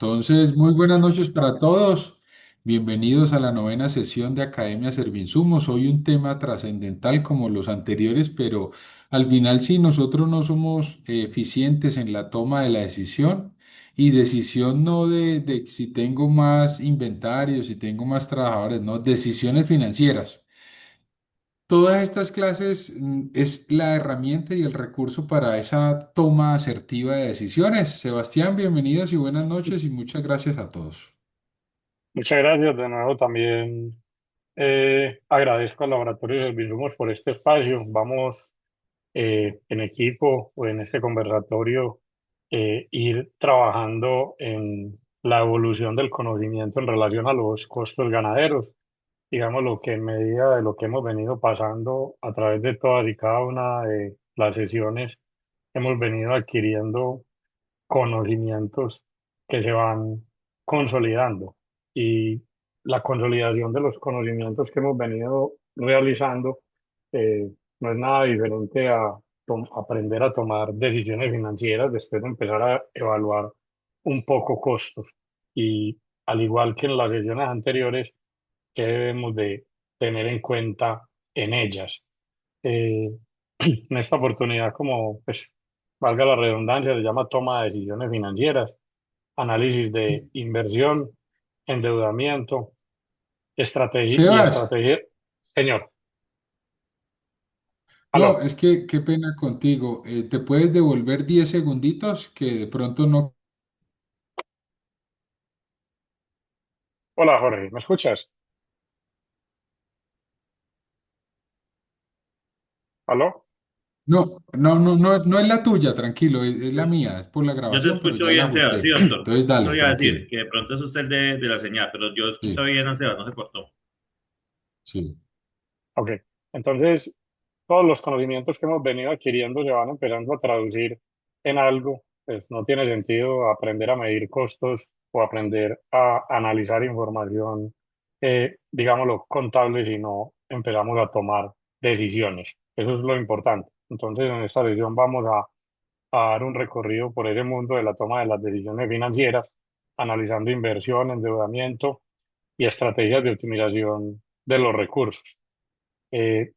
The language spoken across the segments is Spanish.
Entonces, muy buenas noches para todos. Bienvenidos a la novena sesión de Academia Servinsumos. Hoy un tema trascendental como los anteriores, pero al final si nosotros no somos eficientes en la toma de la decisión y decisión no de si tengo más inventario, si tengo más trabajadores, no, decisiones financieras. Todas estas clases es la herramienta y el recurso para esa toma asertiva de decisiones. Sebastián, bienvenidos y buenas noches y muchas gracias a todos. Muchas gracias de nuevo también. Agradezco al Laboratorio de Servicios por este espacio. Vamos en equipo o en este conversatorio ir trabajando en la evolución del conocimiento en relación a los costos ganaderos. Digamos lo que en medida de lo que hemos venido pasando a través de todas y cada una de las sesiones, hemos venido adquiriendo conocimientos que se van consolidando y la consolidación de los conocimientos que hemos venido realizando no es nada diferente a aprender a tomar decisiones financieras después de empezar a evaluar un poco costos y al igual que en las sesiones anteriores, qué debemos de tener en cuenta en ellas. Eh, en esta oportunidad, como pues valga la redundancia, se llama toma de decisiones financieras, análisis de inversión, endeudamiento, estrategia y Sebas, estrategia. Señor, no, aló, es que qué pena contigo. ¿Te puedes devolver 10 segunditos que de pronto no? hola Jorge, ¿me escuchas? ¿Aló? No es la tuya, tranquilo, es la mía, es por la Yo te grabación, pero escucho ya la bien, Sebas, sí, ajusté. doctor. Entonces Eso dale, iba a tranquilo. decir, que de pronto es usted de la señal, pero yo escucho Sí, bien a Sebas, no se cortó. sí. Ok, entonces todos los conocimientos que hemos venido adquiriendo se van empezando a traducir en algo. Pues no tiene sentido aprender a medir costos o aprender a analizar información, digámoslo, contable, si no empezamos a tomar decisiones. Eso es lo importante. Entonces, en esta sesión vamos a dar un recorrido por ese mundo de la toma de las decisiones financieras, analizando inversión, endeudamiento y estrategias de optimización de los recursos.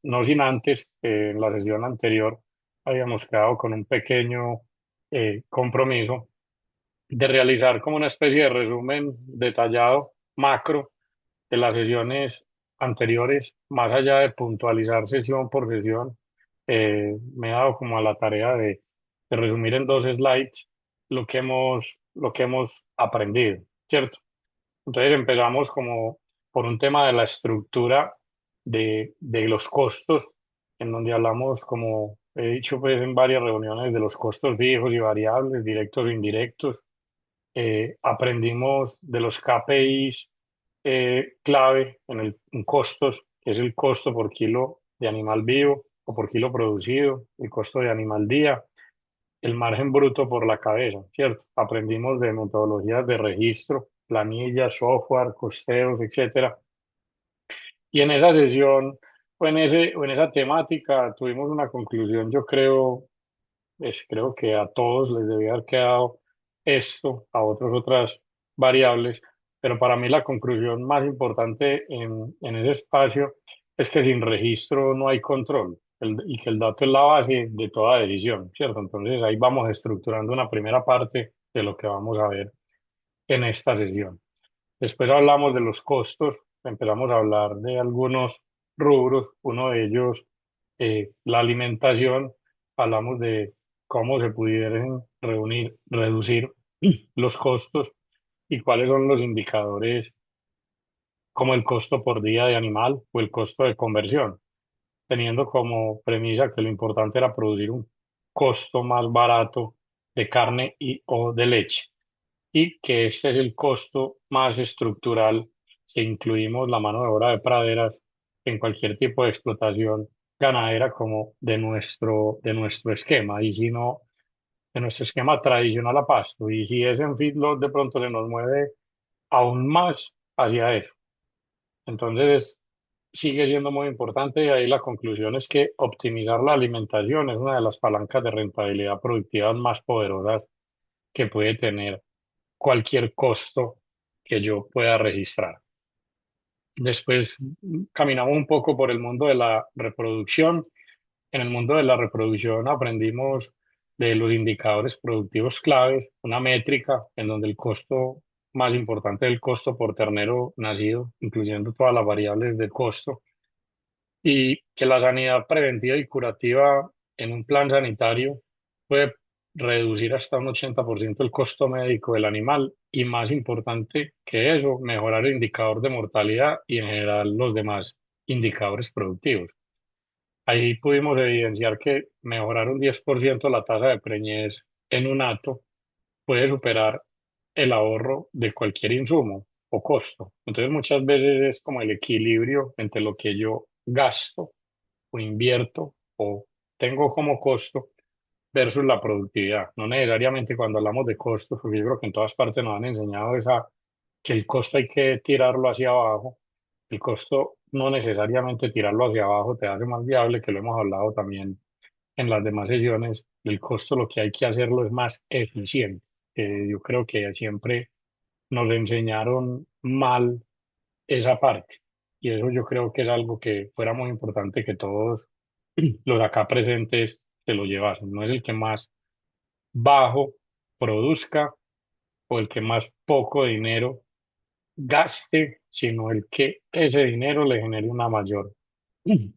No sin antes, en la sesión anterior habíamos quedado con un pequeño compromiso de realizar como una especie de resumen detallado, macro, de las sesiones anteriores, más allá de puntualizar sesión por sesión. Me he dado como a la tarea de resumir en dos slides lo que hemos aprendido, ¿cierto? Entonces empezamos como por un tema de la estructura de los costos, en donde hablamos, como he dicho pues en varias reuniones, de los costos fijos y variables, directos e indirectos. Aprendimos de los KPIs clave en costos, que es el costo por kilo de animal vivo o por kilo producido, el costo de animal día, el margen bruto por la cabeza, ¿cierto? Aprendimos de metodologías de registro, planillas, software, costeos, etcétera. Y en esa sesión o en esa temática tuvimos una conclusión, yo creo, creo que a todos les debía haber quedado esto, a otros otras variables, pero para mí la conclusión más importante en ese espacio es que sin registro no hay control y que el dato es la base de toda decisión, ¿cierto? Entonces ahí vamos estructurando una primera parte de lo que vamos a ver en esta sesión. Después hablamos de los costos, empezamos a hablar de algunos rubros, uno de ellos, la alimentación, hablamos de cómo se pudieran reducir los costos y cuáles son los indicadores como el costo por día de animal o el costo de conversión, teniendo como premisa que lo importante era producir un costo más barato de carne y o de leche y que este es el costo más estructural si incluimos la mano de obra de praderas en cualquier tipo de explotación ganadera como de nuestro esquema y si no, de nuestro esquema tradicional a pasto. Y si es en feedlot, de pronto se nos mueve aún más hacia eso. Entonces, sigue siendo muy importante y ahí la conclusión es que optimizar la alimentación es una de las palancas de rentabilidad productiva más poderosas que puede tener cualquier costo que yo pueda registrar. Después caminamos un poco por el mundo de la reproducción. En el mundo de la reproducción aprendimos de los indicadores productivos claves, una métrica en donde el costo más importante es el costo por ternero nacido, incluyendo todas las variables de costo, y que la sanidad preventiva y curativa en un plan sanitario puede reducir hasta un 80% el costo médico del animal y más importante que eso, mejorar el indicador de mortalidad y en general los demás indicadores productivos. Ahí pudimos evidenciar que mejorar un 10% la tasa de preñez en un hato puede superar el ahorro de cualquier insumo o costo. Entonces muchas veces es como el equilibrio entre lo que yo gasto o invierto o tengo como costo versus la productividad. No necesariamente cuando hablamos de costos, porque yo creo que en todas partes nos han enseñado que el costo hay que tirarlo hacia abajo. El costo no necesariamente tirarlo hacia abajo te hace más viable, que lo hemos hablado también en las demás sesiones. El costo lo que hay que hacerlo es más eficiente. Yo creo que siempre nos enseñaron mal esa parte. Y eso yo creo que es algo que fuera muy importante que todos los acá presentes se lo llevasen. No es el que más bajo produzca o el que más poco dinero gaste, sino el que ese dinero le genere una mayor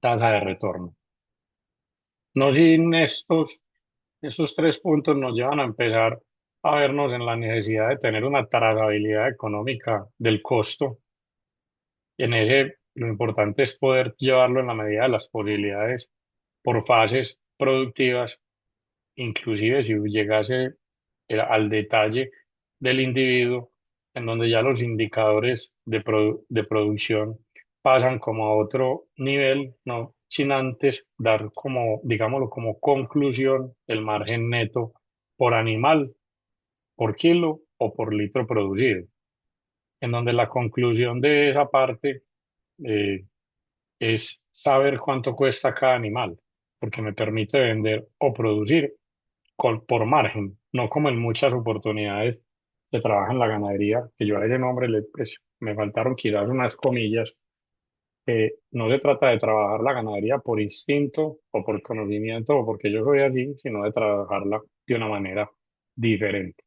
tasa de retorno. No sin estos tres puntos nos llevan a empezar a vernos en la necesidad de tener una trazabilidad económica del costo. En ese, lo importante es poder llevarlo en la medida de las posibilidades por fases productivas, inclusive si llegase al detalle del individuo, en donde ya los indicadores de producción pasan como a otro nivel, no sin antes dar como, digámoslo, como conclusión el margen neto por animal, por kilo o por litro producido, en donde la conclusión de esa parte eh, es saber cuánto cuesta cada animal, porque me permite vender o producir por margen, no como en muchas oportunidades se trabaja en la ganadería, que yo a ese nombre pues, me faltaron quizás unas comillas, no se trata de trabajar la ganadería por instinto o por conocimiento o porque yo soy así, sino de trabajarla de una manera diferente.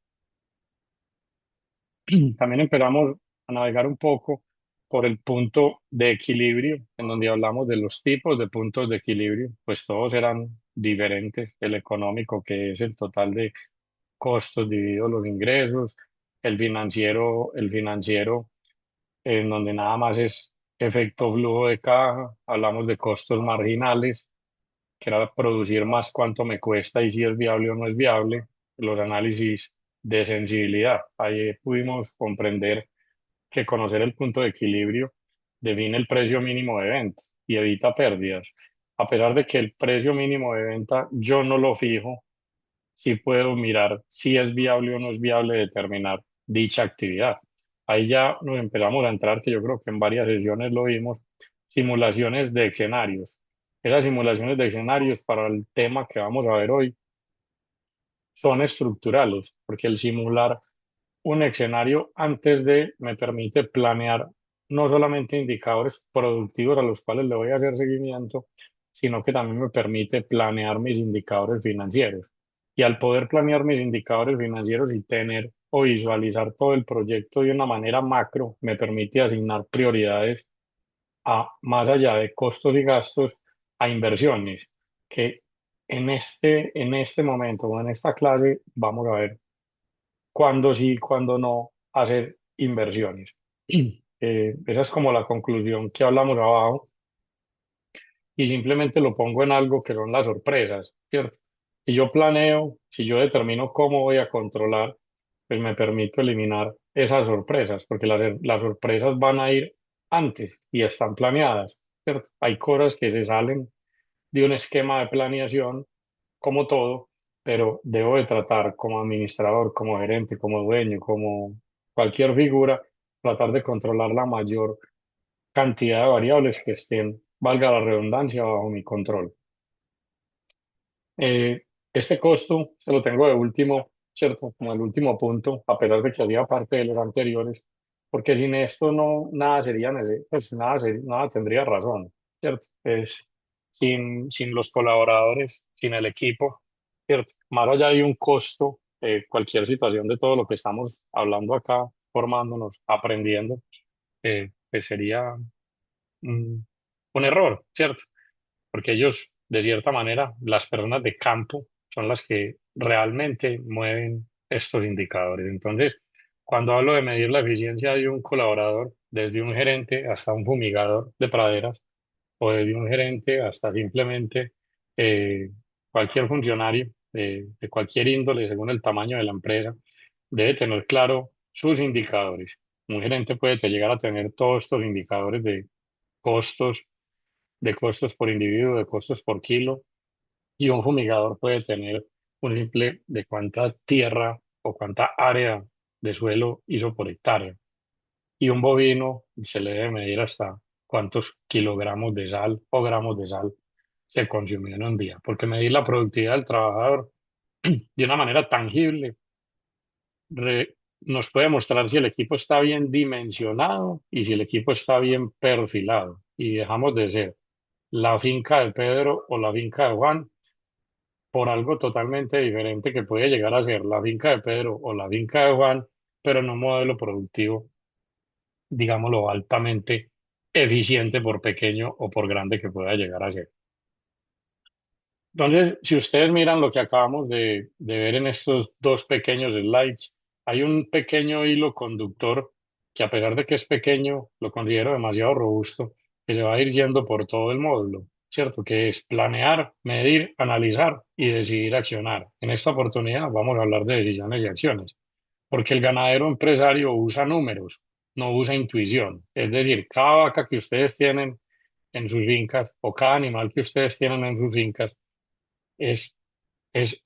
También empezamos a navegar un poco por el punto de equilibrio, en donde hablamos de los tipos de puntos de equilibrio, pues todos eran diferentes, el económico, que es el total de costos dividido los ingresos, el financiero en donde nada más es efecto flujo de caja, hablamos de costos marginales, que era producir más cuánto me cuesta y si es viable o no es viable, los análisis de sensibilidad. Ahí pudimos comprender que conocer el punto de equilibrio define el precio mínimo de venta y evita pérdidas. A pesar de que el precio mínimo de venta yo no lo fijo, sí puedo mirar si es viable o no es viable determinar dicha actividad. Ahí ya nos empezamos a entrar, que yo creo que en varias sesiones lo vimos, simulaciones de escenarios. Esas simulaciones de escenarios para el tema que vamos a ver hoy son estructurales, porque el simular un escenario antes de me permite planear no solamente indicadores productivos a los cuales le voy a hacer seguimiento, sino que también me permite planear mis indicadores financieros. Y al poder planear mis indicadores financieros y tener o visualizar todo el proyecto de una manera macro, me permite asignar prioridades a más allá de costos y gastos a inversiones, que en este momento o en esta clase vamos a ver cuándo sí, cuándo no hacer inversiones. Esa es como la conclusión que hablamos abajo y simplemente lo pongo en algo que son las sorpresas, ¿cierto? Si yo planeo, si yo determino cómo voy a controlar, pues me permito eliminar esas sorpresas, porque las sorpresas van a ir antes y están planeadas, ¿cierto? Hay cosas que se salen de un esquema de planeación, como todo, pero debo de tratar como administrador, como gerente, como dueño, como cualquier figura, tratar de controlar la mayor cantidad de variables que estén, valga la redundancia, bajo mi control. Este costo se lo tengo de último ¿cierto? Como el último punto, a pesar de que hacía parte de los anteriores, porque sin esto no, nada sería, pues nada, nada tendría razón, ¿cierto? Es sin los colaboradores, sin el equipo, ¿cierto? Más allá hay un costo, cualquier situación de todo lo que estamos hablando acá, formándonos, aprendiendo, pues sería un error, ¿cierto? Porque ellos, de cierta manera, las personas de campo son las que realmente mueven estos indicadores. Entonces, cuando hablo de medir la eficiencia de un colaborador, desde un gerente hasta un fumigador de praderas, o desde un gerente hasta simplemente eh, cualquier funcionario de cualquier índole, según el tamaño de la empresa, debe tener claro sus indicadores. Un gerente puede llegar a tener todos estos indicadores costos, de costos por individuo, de costos por kilo, y un fumigador puede tener un simple de cuánta tierra o cuánta área de suelo hizo por hectárea. Y un bovino se le debe medir hasta cuántos kilogramos de sal o gramos de sal se consumió en un día, porque medir la productividad del trabajador de una manera tangible nos puede mostrar si el equipo está bien dimensionado y si el equipo está bien perfilado. Y dejamos de ser la finca de Pedro o la finca de Juan por algo totalmente diferente que puede llegar a ser la finca de Pedro o la finca de Juan, pero en un modelo productivo, digámoslo, altamente eficiente por pequeño o por grande que pueda llegar a ser. Entonces, si ustedes miran lo que acabamos de ver en estos dos pequeños slides, hay un pequeño hilo conductor que a pesar de que es pequeño, lo considero demasiado robusto, que se va a ir yendo por todo el módulo, ¿cierto? Que es planear, medir, analizar y decidir accionar. En esta oportunidad vamos a hablar de decisiones y acciones, porque el ganadero empresario usa números, no usa intuición. Es decir, cada vaca que ustedes tienen en sus fincas o cada animal que ustedes tienen en sus fincas es, es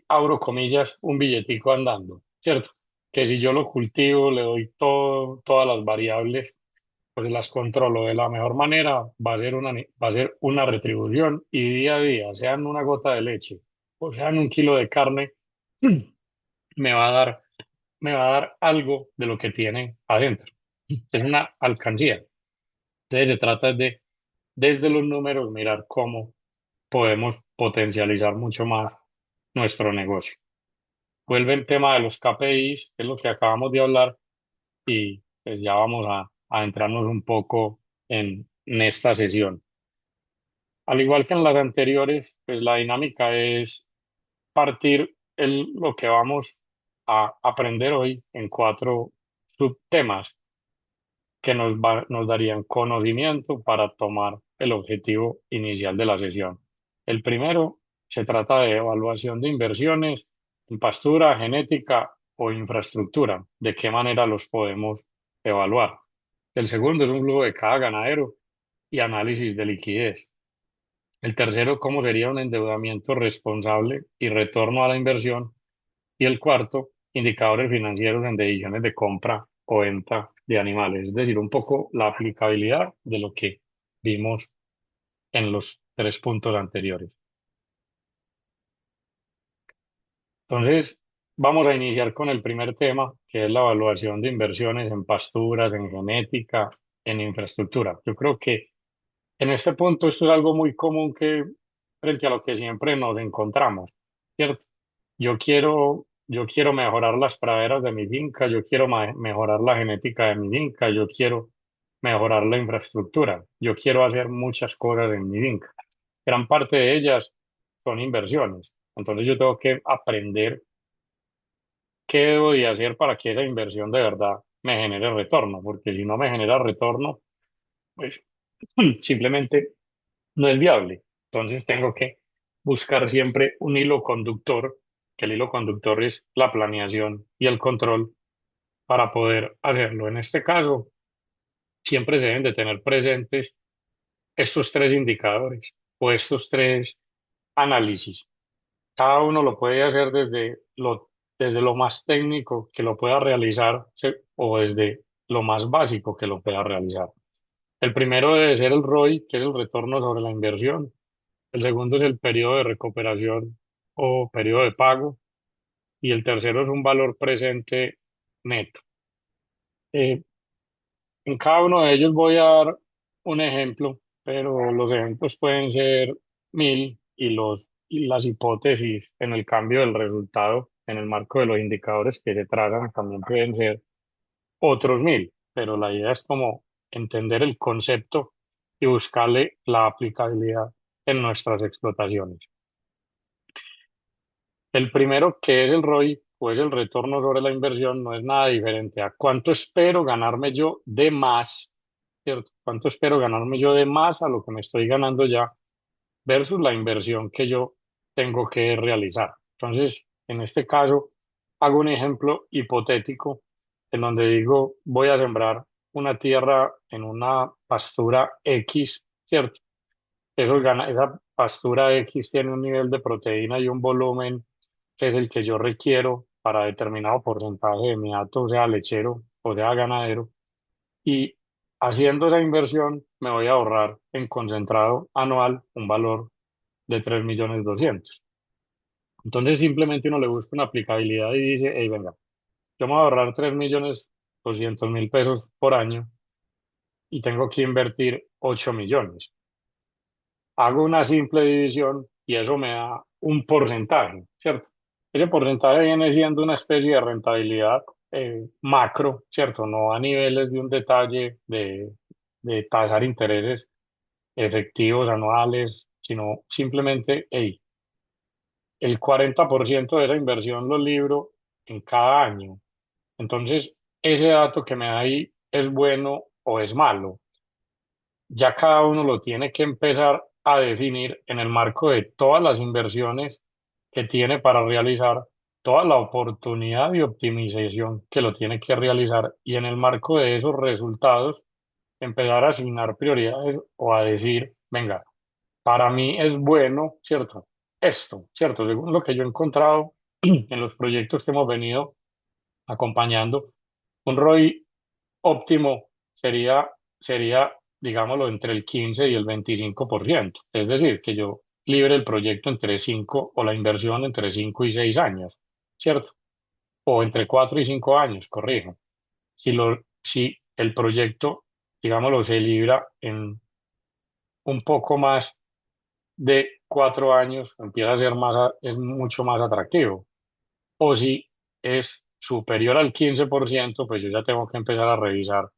abro comillas, un billetico andando, ¿cierto? Que si yo lo cultivo, le doy todas las variables, pues las controlo de la mejor manera, va a ser una retribución y día a día, sean una gota de leche o sean un kilo de carne, me va a dar, me va a dar algo de lo que tiene adentro. Es una alcancía. Entonces se trata de, desde los números, mirar cómo podemos potencializar mucho más nuestro negocio. Vuelve el tema de los KPIs, que es lo que acabamos de hablar, y pues ya vamos a adentrarnos un poco en esta sesión. Al igual que en las anteriores, pues la dinámica es partir lo que vamos a aprender hoy en cuatro subtemas que nos darían conocimiento para tomar el objetivo inicial de la sesión. El primero se trata de evaluación de inversiones en pastura, genética o infraestructura. ¿De qué manera los podemos evaluar? El segundo es un flujo de cada ganadero y análisis de liquidez. El tercero, cómo sería un endeudamiento responsable y retorno a la inversión. Y el cuarto, indicadores financieros en decisiones de compra o venta de animales, es decir, un poco la aplicabilidad de lo que vimos en los tres puntos anteriores. Entonces, vamos a iniciar con el primer tema, que es la evaluación de inversiones en pasturas, en genética, en infraestructura. Yo creo que en este punto esto es algo muy común que frente a lo que siempre nos encontramos, ¿cierto? Yo quiero mejorar las praderas de mi finca, yo quiero mejorar la genética de mi finca, yo quiero mejorar la infraestructura, yo quiero hacer muchas cosas en mi finca. Gran parte de ellas son inversiones. Entonces yo tengo que aprender qué debo de hacer para que esa inversión de verdad me genere retorno, porque si no me genera retorno, pues simplemente no es viable. Entonces tengo que buscar siempre un hilo conductor, que el hilo conductor es la planeación y el control para poder hacerlo. En este caso, siempre se deben de tener presentes estos tres indicadores o estos tres análisis. Cada uno lo puede hacer desde lo más técnico que lo pueda realizar o desde lo más básico que lo pueda realizar. El primero debe ser el ROI, que es el retorno sobre la inversión. El segundo es el periodo de recuperación o periodo de pago. y el tercero es un valor presente neto. Eh, en cada uno de ellos voy a dar un ejemplo, pero los ejemplos pueden ser mil y las hipótesis en el cambio del resultado en el marco de los indicadores que se trazan también pueden ser otros mil, pero la idea es como entender el concepto y buscarle la aplicabilidad en nuestras explotaciones. El primero, que es el ROI, o es el retorno sobre la inversión, no es nada diferente a cuánto espero ganarme yo de más, ¿cierto? Cuánto espero ganarme yo de más a lo que me estoy ganando ya versus la inversión que yo tengo que realizar. Entonces, en este caso, hago un ejemplo hipotético en donde digo, voy a sembrar una tierra en una pastura X, ¿cierto? Esa pastura X tiene un nivel de proteína y un volumen que es el que yo requiero para determinado porcentaje de mi hato, sea lechero o sea ganadero. Y haciendo esa inversión me voy a ahorrar en concentrado anual un valor de 3.200.000. Entonces simplemente uno le busca una aplicabilidad y dice, hey, venga, yo me voy a ahorrar 3.200.000 pesos por año y tengo que invertir 8 millones. Hago una simple división y eso me da un porcentaje, ¿cierto? Ese porcentaje viene siendo una especie de rentabilidad macro, ¿cierto? No a niveles de un detalle de tasar intereses efectivos anuales, sino simplemente, hey, el 40% de esa inversión lo libro en cada año. Entonces, ese dato que me da ahí es bueno o es malo. Ya cada uno lo tiene que empezar a definir en el marco de todas las inversiones que tiene para realizar, toda la oportunidad y optimización que lo tiene que realizar y en el marco de esos resultados empezar a asignar prioridades o a decir, venga, para mí es bueno, ¿cierto? Esto, ¿cierto? Según lo que yo he encontrado en los proyectos que hemos venido acompañando, un ROI óptimo sería, digámoslo, entre el 15 y el 25%. Es decir, que yo libre el proyecto entre 5 o la inversión entre 5 y 6 años, ¿cierto? O entre 4 y 5 años, corrijo. Si el proyecto, digámoslo, se libra en un poco más de 4 años, empieza a ser es mucho más atractivo. O si es superior al 15%, pues yo ya tengo que empezar a revisar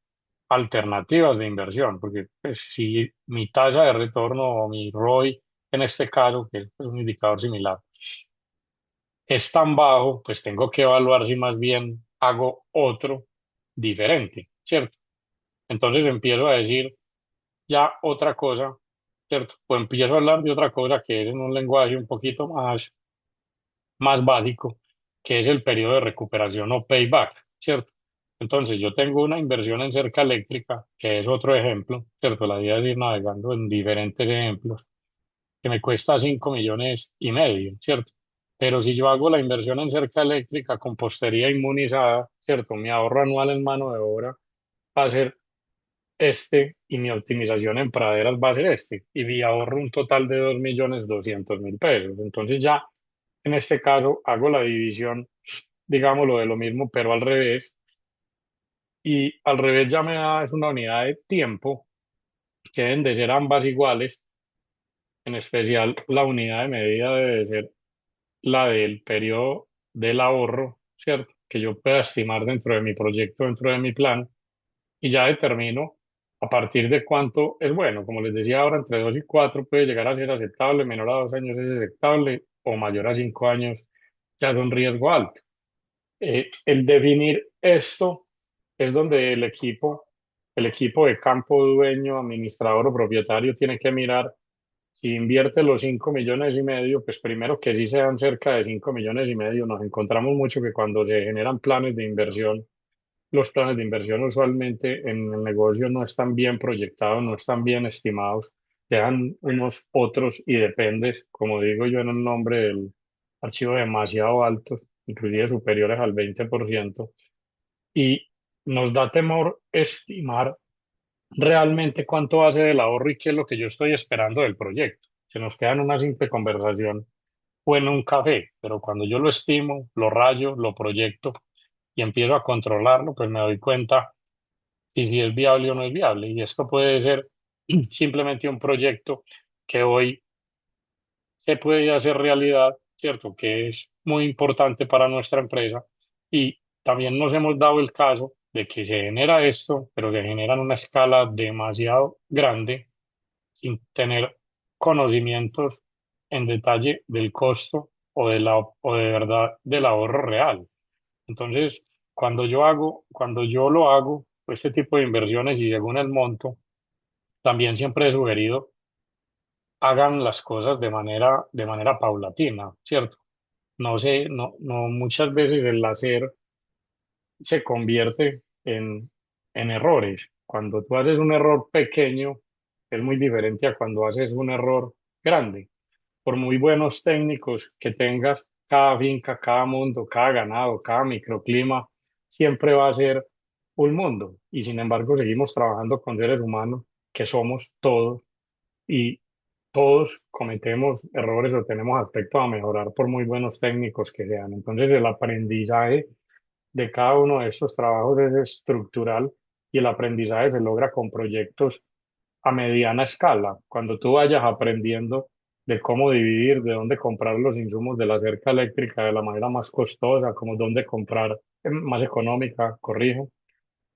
alternativas de inversión, porque pues, si mi tasa de retorno o mi ROI, en este caso, que es un indicador similar, es tan bajo, pues tengo que evaluar si más bien hago otro diferente, ¿cierto? Entonces empiezo a decir ya otra cosa, ¿cierto? O empiezo a hablar de otra cosa que es en un lenguaje un poquito más básico, que es el periodo de recuperación o payback, ¿cierto? Entonces, yo tengo una inversión en cerca eléctrica, que es otro ejemplo, ¿cierto? La idea es ir navegando en diferentes ejemplos, que me cuesta 5,5 millones, ¿cierto? Pero si yo hago la inversión en cerca eléctrica con postería inmunizada, ¿cierto? Mi ahorro anual en mano de obra va a ser este y mi optimización en praderas va a ser este y mi ahorro un total de 2.200.000 pesos. Entonces ya en este caso hago la división, digámoslo de lo mismo, pero al revés y al revés ya me da es una unidad de tiempo que deben de ser ambas iguales, en especial la unidad de medida debe ser la del periodo del ahorro, ¿cierto? Que yo pueda estimar dentro de mi proyecto, dentro de mi plan y ya determino a partir de cuánto es bueno. Como les decía ahora, entre 2 y 4 puede llegar a ser aceptable, menor a 2 años es aceptable o mayor a 5 años ya es un riesgo alto. El definir esto es donde el equipo de campo, dueño, administrador o propietario tiene que mirar si invierte los 5,5 millones, pues primero que sí sean cerca de 5,5 millones. Nos encontramos mucho que cuando se generan planes de inversión, los planes de inversión usualmente en el negocio no están bien proyectados, no están bien estimados, quedan unos otros y dependes, como digo yo en el nombre del archivo, demasiado altos, inclusive superiores al 20%, y nos da temor estimar realmente cuánto va a ser el ahorro y qué es lo que yo estoy esperando del proyecto. Se nos queda en una simple conversación o en un café, pero cuando yo lo estimo, lo rayo, lo proyecto y empiezo a controlarlo, pues me doy cuenta si es viable o no es viable. Y esto puede ser simplemente un proyecto que hoy se puede hacer realidad, ¿cierto? Que es muy importante para nuestra empresa. Y también nos hemos dado el caso de que se genera esto, pero se genera en una escala demasiado grande sin tener conocimientos en detalle del costo o de verdad del ahorro real. Entonces, cuando yo lo hago, este tipo de inversiones y según el monto, también siempre he sugerido hagan las cosas de manera paulatina, ¿cierto? No sé, no muchas veces el hacer se convierte en errores. Cuando tú haces un error pequeño, es muy diferente a cuando haces un error grande. Por muy buenos técnicos que tengas, cada finca, cada mundo, cada ganado, cada microclima, siempre va a ser un mundo. Y sin embargo, seguimos trabajando con seres humanos que somos todos y todos cometemos errores o tenemos aspectos a mejorar por muy buenos técnicos que sean. Entonces, el aprendizaje de cada uno de estos trabajos es estructural y el aprendizaje se logra con proyectos a mediana escala. Cuando tú vayas aprendiendo de cómo dividir, de dónde comprar los insumos de la cerca eléctrica de la manera más costosa, como dónde comprar más económica, corrijo,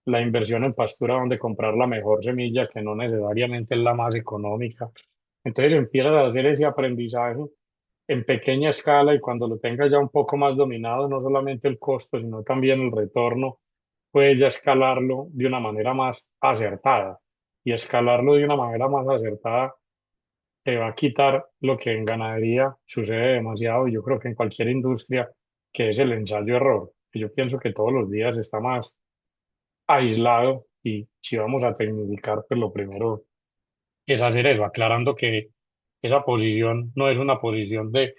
la inversión en pastura, donde comprar la mejor semilla, que no necesariamente es la más económica. Entonces empiezas a hacer ese aprendizaje en pequeña escala y cuando lo tengas ya un poco más dominado, no solamente el costo, sino también el retorno, puedes ya escalarlo de una manera más acertada. Y escalarlo de una manera más acertada te va a quitar lo que en ganadería sucede demasiado, y yo creo que en cualquier industria, que es el ensayo-error. Yo pienso que todos los días está más aislado y si vamos a tecnificar, pues lo primero es hacer eso, aclarando que esa posición no es una posición de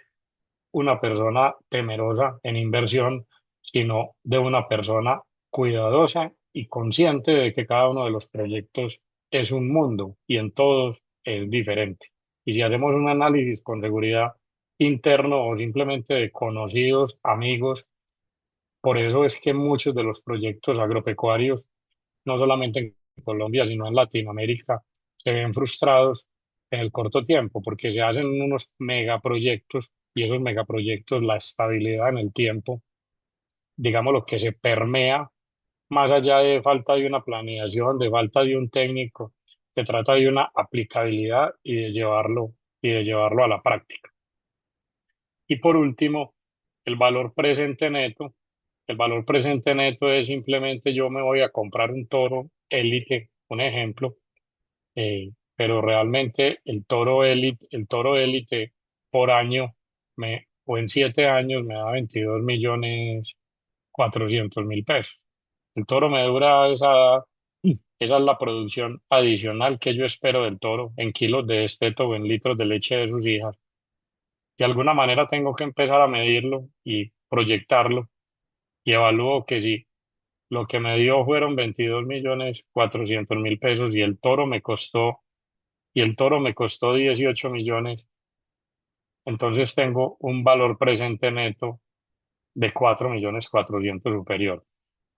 una persona temerosa en inversión, sino de una persona cuidadosa y consciente de que cada uno de los proyectos es un mundo y en todos es diferente. Y si hacemos un análisis con seguridad interno o simplemente de conocidos, amigos, por eso es que muchos de los proyectos agropecuarios, no solamente en Colombia, sino en Latinoamérica, se ven frustrados en el corto tiempo porque se hacen unos megaproyectos y esos megaproyectos, la estabilidad en el tiempo, digamos lo que se permea más allá de falta de una planeación, de falta de un técnico, se trata de una aplicabilidad y de llevarlo a la práctica. Y por último, el valor presente neto. El valor presente neto es simplemente yo me voy a comprar un toro élite, un ejemplo, pero realmente el toro élite por año o en 7 años me da 22.400.000 pesos. El toro me dura esa edad, esa es la producción adicional que yo espero del toro en kilos de desteto o en litros de leche de sus hijas. De alguna manera tengo que empezar a medirlo y proyectarlo y evalúo que si lo que me dio fueron 22.400.000 pesos y el toro me costó 18 millones, entonces tengo un valor presente neto de 4.400.000 superior.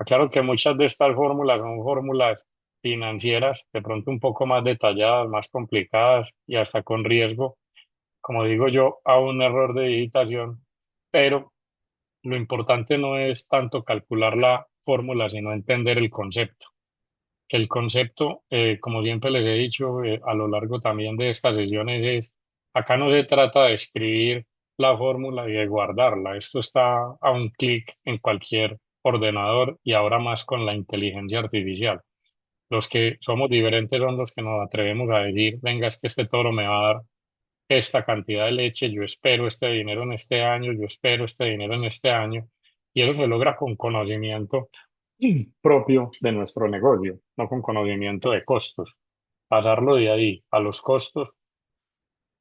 Claro que muchas de estas fórmulas son fórmulas financieras, de pronto un poco más detalladas, más complicadas y hasta con riesgo, como digo yo, a un error de digitación, pero lo importante no es tanto calcular la fórmula, sino entender el concepto. El concepto, como siempre les he dicho a lo largo también de estas sesiones, acá no se trata de escribir la fórmula y de guardarla. Esto está a un clic en cualquier ordenador y ahora más con la inteligencia artificial. Los que somos diferentes son los que nos atrevemos a decir, venga, es que este toro me va a dar esta cantidad de leche, yo espero este dinero en este año, yo espero este dinero en este año, y eso se logra con conocimiento propio de nuestro negocio, no con conocimiento de costos. Pasarlo de ahí a los costos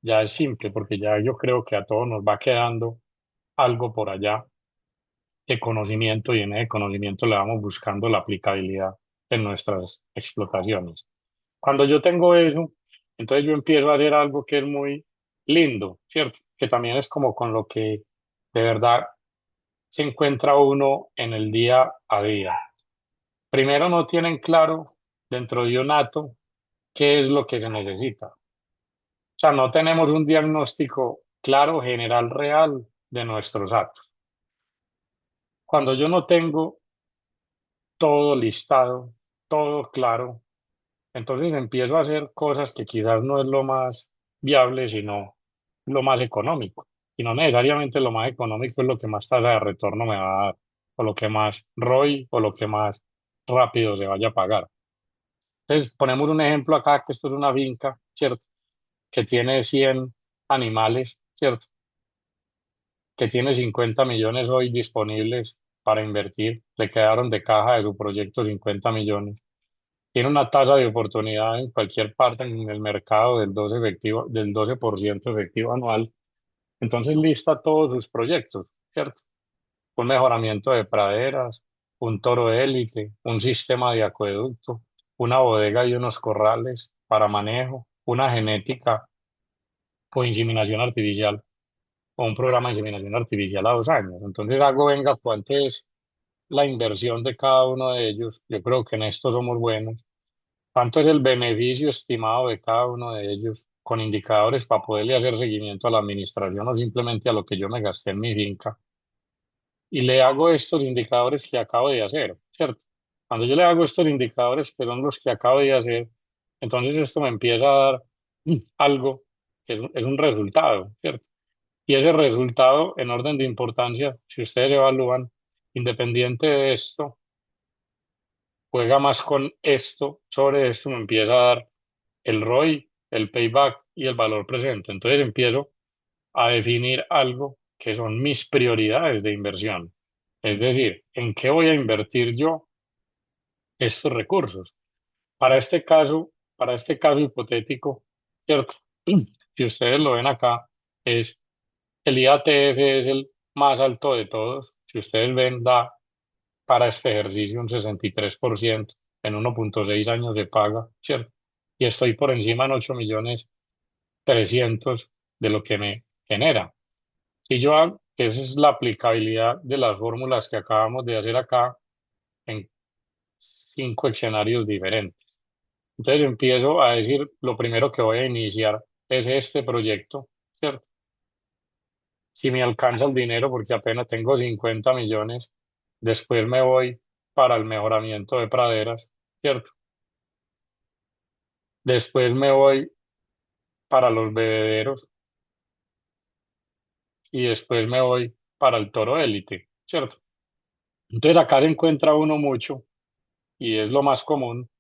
ya es simple, porque ya yo creo que a todos nos va quedando algo por allá de conocimiento y en ese conocimiento le vamos buscando la aplicabilidad en nuestras explotaciones. Cuando yo tengo eso, entonces yo empiezo a hacer algo que es muy lindo, ¿cierto? Que también es como con lo que de verdad se encuentra uno en el día a día. Primero no tienen claro dentro de un hato qué es lo que se necesita. O sea, no tenemos un diagnóstico claro, general, real de nuestros actos. Cuando yo no tengo todo listado, todo claro, entonces empiezo a hacer cosas que quizás no es lo más viable, sino lo más económico. Y no necesariamente lo más económico es lo que más tasa de retorno me va a dar, o lo que más ROI, o lo que más rápido se vaya a pagar. Entonces, ponemos un ejemplo acá, que esto es una finca, ¿cierto? Que tiene 100 animales, ¿cierto? Que tiene 50 millones hoy disponibles para invertir. Le quedaron de caja de su proyecto 50 millones. Tiene una tasa de oportunidad en cualquier parte en el mercado del 12% efectivo anual. Entonces lista todos sus proyectos, ¿cierto? Un mejoramiento de praderas, un toro élite, un sistema de acueducto, una bodega y unos corrales para manejo, una genética o inseminación artificial o un programa de inseminación artificial a 2 años. Entonces hago, venga, ¿cuánto es la inversión de cada uno de ellos? Yo creo que en esto somos buenos. ¿Cuánto es el beneficio estimado de cada uno de ellos con indicadores para poderle hacer seguimiento a la administración o simplemente a lo que yo me gasté en mi finca? Y le hago estos indicadores que acabo de hacer, ¿cierto? Cuando yo le hago estos indicadores que son los que acabo de hacer, entonces esto me empieza a dar algo que es un resultado, ¿cierto? Y ese resultado, en orden de importancia, si ustedes evalúan, independiente de esto, juega más con esto, sobre esto me empieza a dar el ROI, el payback y el valor presente. Entonces empiezo a definir algo que son mis prioridades de inversión. Es decir, ¿en qué voy a invertir yo estos recursos? Para este caso hipotético, ¿cierto? Si ustedes lo ven acá, es el IATF es el más alto de todos. Si ustedes ven, da para este ejercicio un 63% en 1,6 años de paga, ¿cierto? Y estoy por encima en 8.300.000 de lo que me genera. Si yo hago, que esa es la aplicabilidad de las fórmulas que acabamos de hacer acá en 5 escenarios diferentes. Entonces empiezo a decir, lo primero que voy a iniciar es este proyecto, ¿cierto? Si me alcanza el dinero, porque apenas tengo 50 millones, después me voy para el mejoramiento de praderas, ¿cierto? Después me voy para los bebederos y después me voy para el toro élite, ¿cierto? Entonces acá se encuentra uno mucho y es lo más común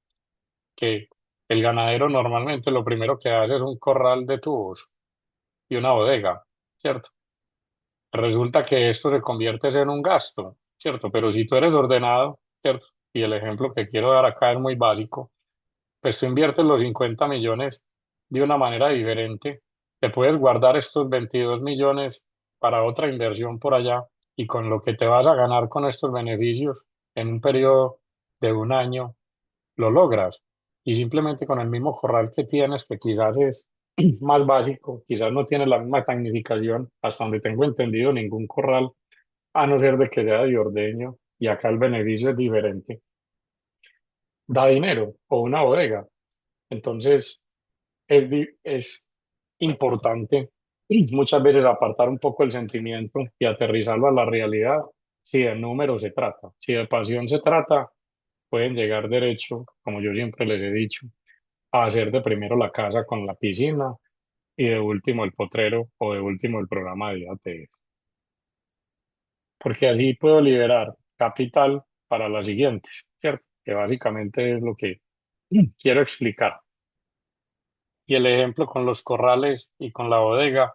que el ganadero normalmente lo primero que hace es un corral de tubos y una bodega, ¿cierto? Resulta que esto se convierte en un gasto, ¿cierto? Pero si tú eres ordenado, ¿cierto? Y el ejemplo que quiero dar acá es muy básico, pues tú inviertes los 50 millones de una manera diferente, te puedes guardar estos 22 millones para otra inversión por allá y con lo que te vas a ganar con estos beneficios en un periodo de 1 año lo logras. Y simplemente con el mismo corral que tienes, que quizás es más básico, quizás no tiene la misma tecnificación, hasta donde tengo entendido, ningún corral, a no ser de que sea de ordeño, y acá el beneficio es diferente, da dinero o una bodega. Entonces, es importante muchas veces apartar un poco el sentimiento y aterrizarlo a la realidad. Si de números se trata, si de pasión se trata, pueden llegar derecho, como yo siempre les he dicho, a hacer de primero la casa con la piscina y de último el potrero o de último el programa de IATF. Porque así puedo liberar capital para las siguientes, ¿cierto? Que básicamente es lo que quiero explicar. Y el ejemplo con los corrales y con la bodega,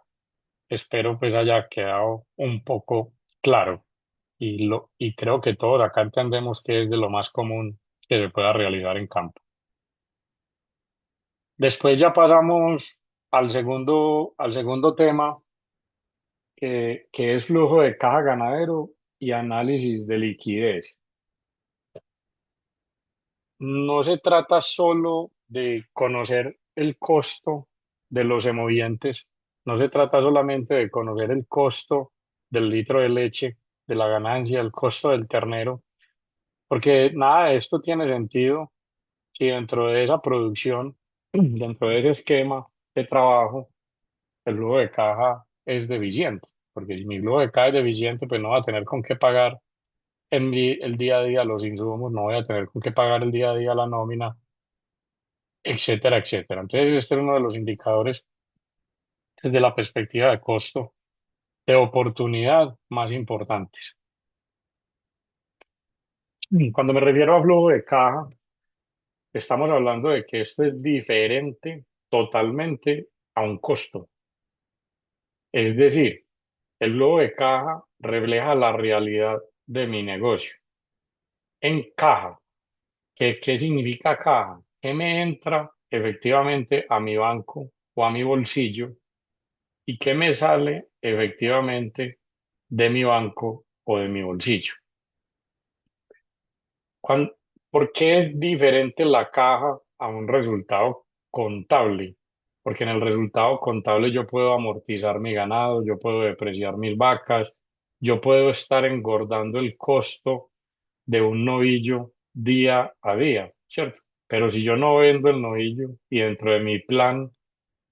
espero pues haya quedado un poco claro. Y creo que todos acá entendemos que es de lo más común que se pueda realizar en campo. Después ya pasamos al segundo tema, que es flujo de caja ganadero y análisis de liquidez. No se trata solo de conocer el costo de los emovientes, No se trata solamente de conocer el costo del litro de leche, de la ganancia, el costo del ternero, porque nada de esto tiene sentido si dentro de esa producción, dentro de ese esquema de trabajo, el flujo de caja es deficiente. Porque si mi flujo de caja es deficiente, pues no va a tener con qué pagar el día a día los insumos, no voy a tener con qué pagar el día a día la nómina, etcétera, etcétera. Entonces, este es uno de los indicadores desde la perspectiva de costo, de oportunidad más importantes. Cuando me refiero a flujo de caja, estamos hablando de que esto es diferente totalmente a un costo. Es decir, el flujo de caja refleja la realidad de mi negocio. En caja, ¿qué significa caja? ¿Qué me entra efectivamente a mi banco o a mi bolsillo y qué me sale efectivamente de mi banco o de mi bolsillo? ¿Cuán- ¿Por qué es diferente la caja a un resultado contable? Porque en el resultado contable yo puedo amortizar mi ganado, yo puedo depreciar mis vacas, yo puedo estar engordando el costo de un novillo día a día, ¿cierto? Pero si yo no vendo el novillo y dentro de mi plan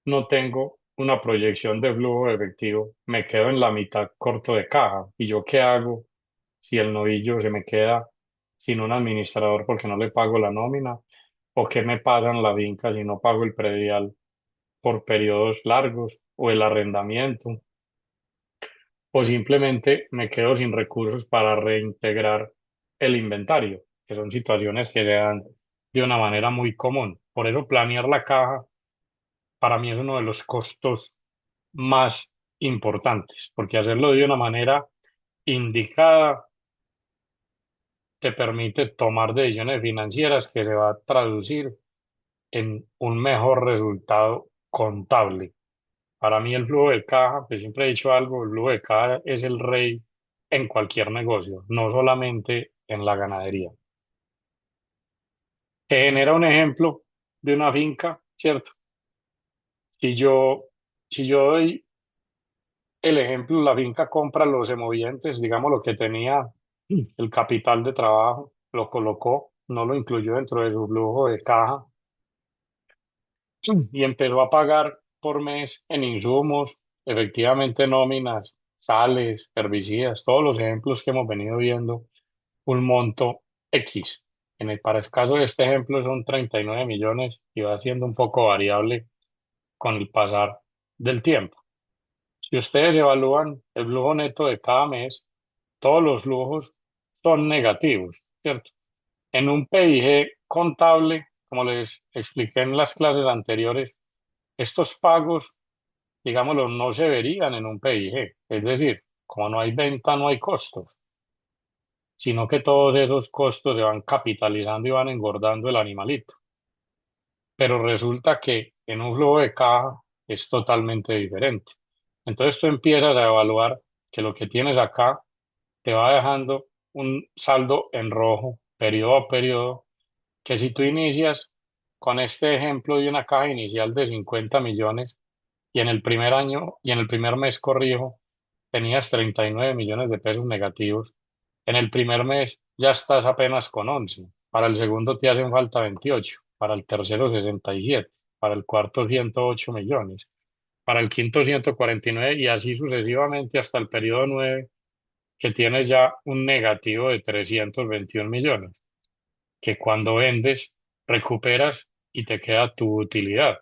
no tengo una proyección de flujo de efectivo, me quedo en la mitad corto de caja. ¿Y yo qué hago si el novillo se me queda sin un administrador porque no le pago la nómina? ¿O qué me pagan la finca si no pago el predial por periodos largos o el arrendamiento? O simplemente me quedo sin recursos para reintegrar el inventario, que son situaciones que se dan de una manera muy común. Por eso planear la caja para mí es uno de los costos más importantes, porque hacerlo de una manera indicada te permite tomar decisiones financieras que se va a traducir en un mejor resultado contable. Para mí el flujo de caja, pues siempre he dicho algo, el flujo de caja es el rey en cualquier negocio, no solamente en la ganadería. Te genera un ejemplo de una finca, ¿cierto? Si yo, si yo doy el ejemplo, la finca compra los semovientes, digamos lo que tenía el capital de trabajo, lo colocó, no lo incluyó dentro de su flujo de caja y empezó a pagar por mes en insumos, efectivamente nóminas, sales, herbicidas, todos los ejemplos que hemos venido viendo, un monto X. Para el caso de este ejemplo son 39 millones y va siendo un poco variable con el pasar del tiempo. Si ustedes evalúan el flujo neto de cada mes, todos los flujos son negativos, ¿cierto? En un PIG contable, como les expliqué en las clases anteriores, estos pagos, digámoslo, no se verían en un PIG. Es decir, como no hay venta, no hay costos, sino que todos esos costos se van capitalizando y van engordando el animalito. Pero resulta que en un flujo de caja es totalmente diferente. Entonces tú empiezas a evaluar que lo que tienes acá te va dejando un saldo en rojo, periodo a periodo, que si tú inicias con este ejemplo de una caja inicial de 50 millones y en el primer año y en el primer mes, corrijo, tenías 39 millones de pesos negativos, en el primer mes ya estás apenas con 11, para el segundo te hacen falta 28, para el tercero 67, para el cuarto 108 millones, para el quinto 149 y así sucesivamente hasta el periodo 9 que tienes ya un negativo de 321 millones, que cuando vendes recuperas y te queda tu utilidad.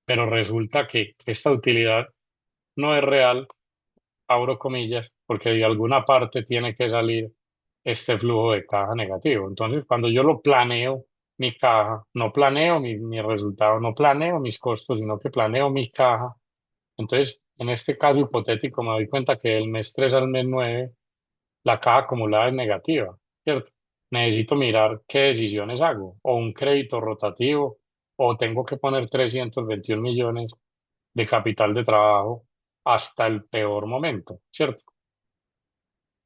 Pero resulta que esta utilidad no es real, abro comillas, porque de alguna parte tiene que salir este flujo de caja negativo. Entonces, cuando yo lo planeo, mi caja, no planeo mi resultado, no planeo mis costos, sino que planeo mi caja. Entonces, en este caso hipotético, me doy cuenta que del mes 3 al mes 9 la caja acumulada es negativa, ¿cierto? Necesito mirar qué decisiones hago, o un crédito rotativo, o tengo que poner 321 millones de capital de trabajo hasta el peor momento, ¿cierto?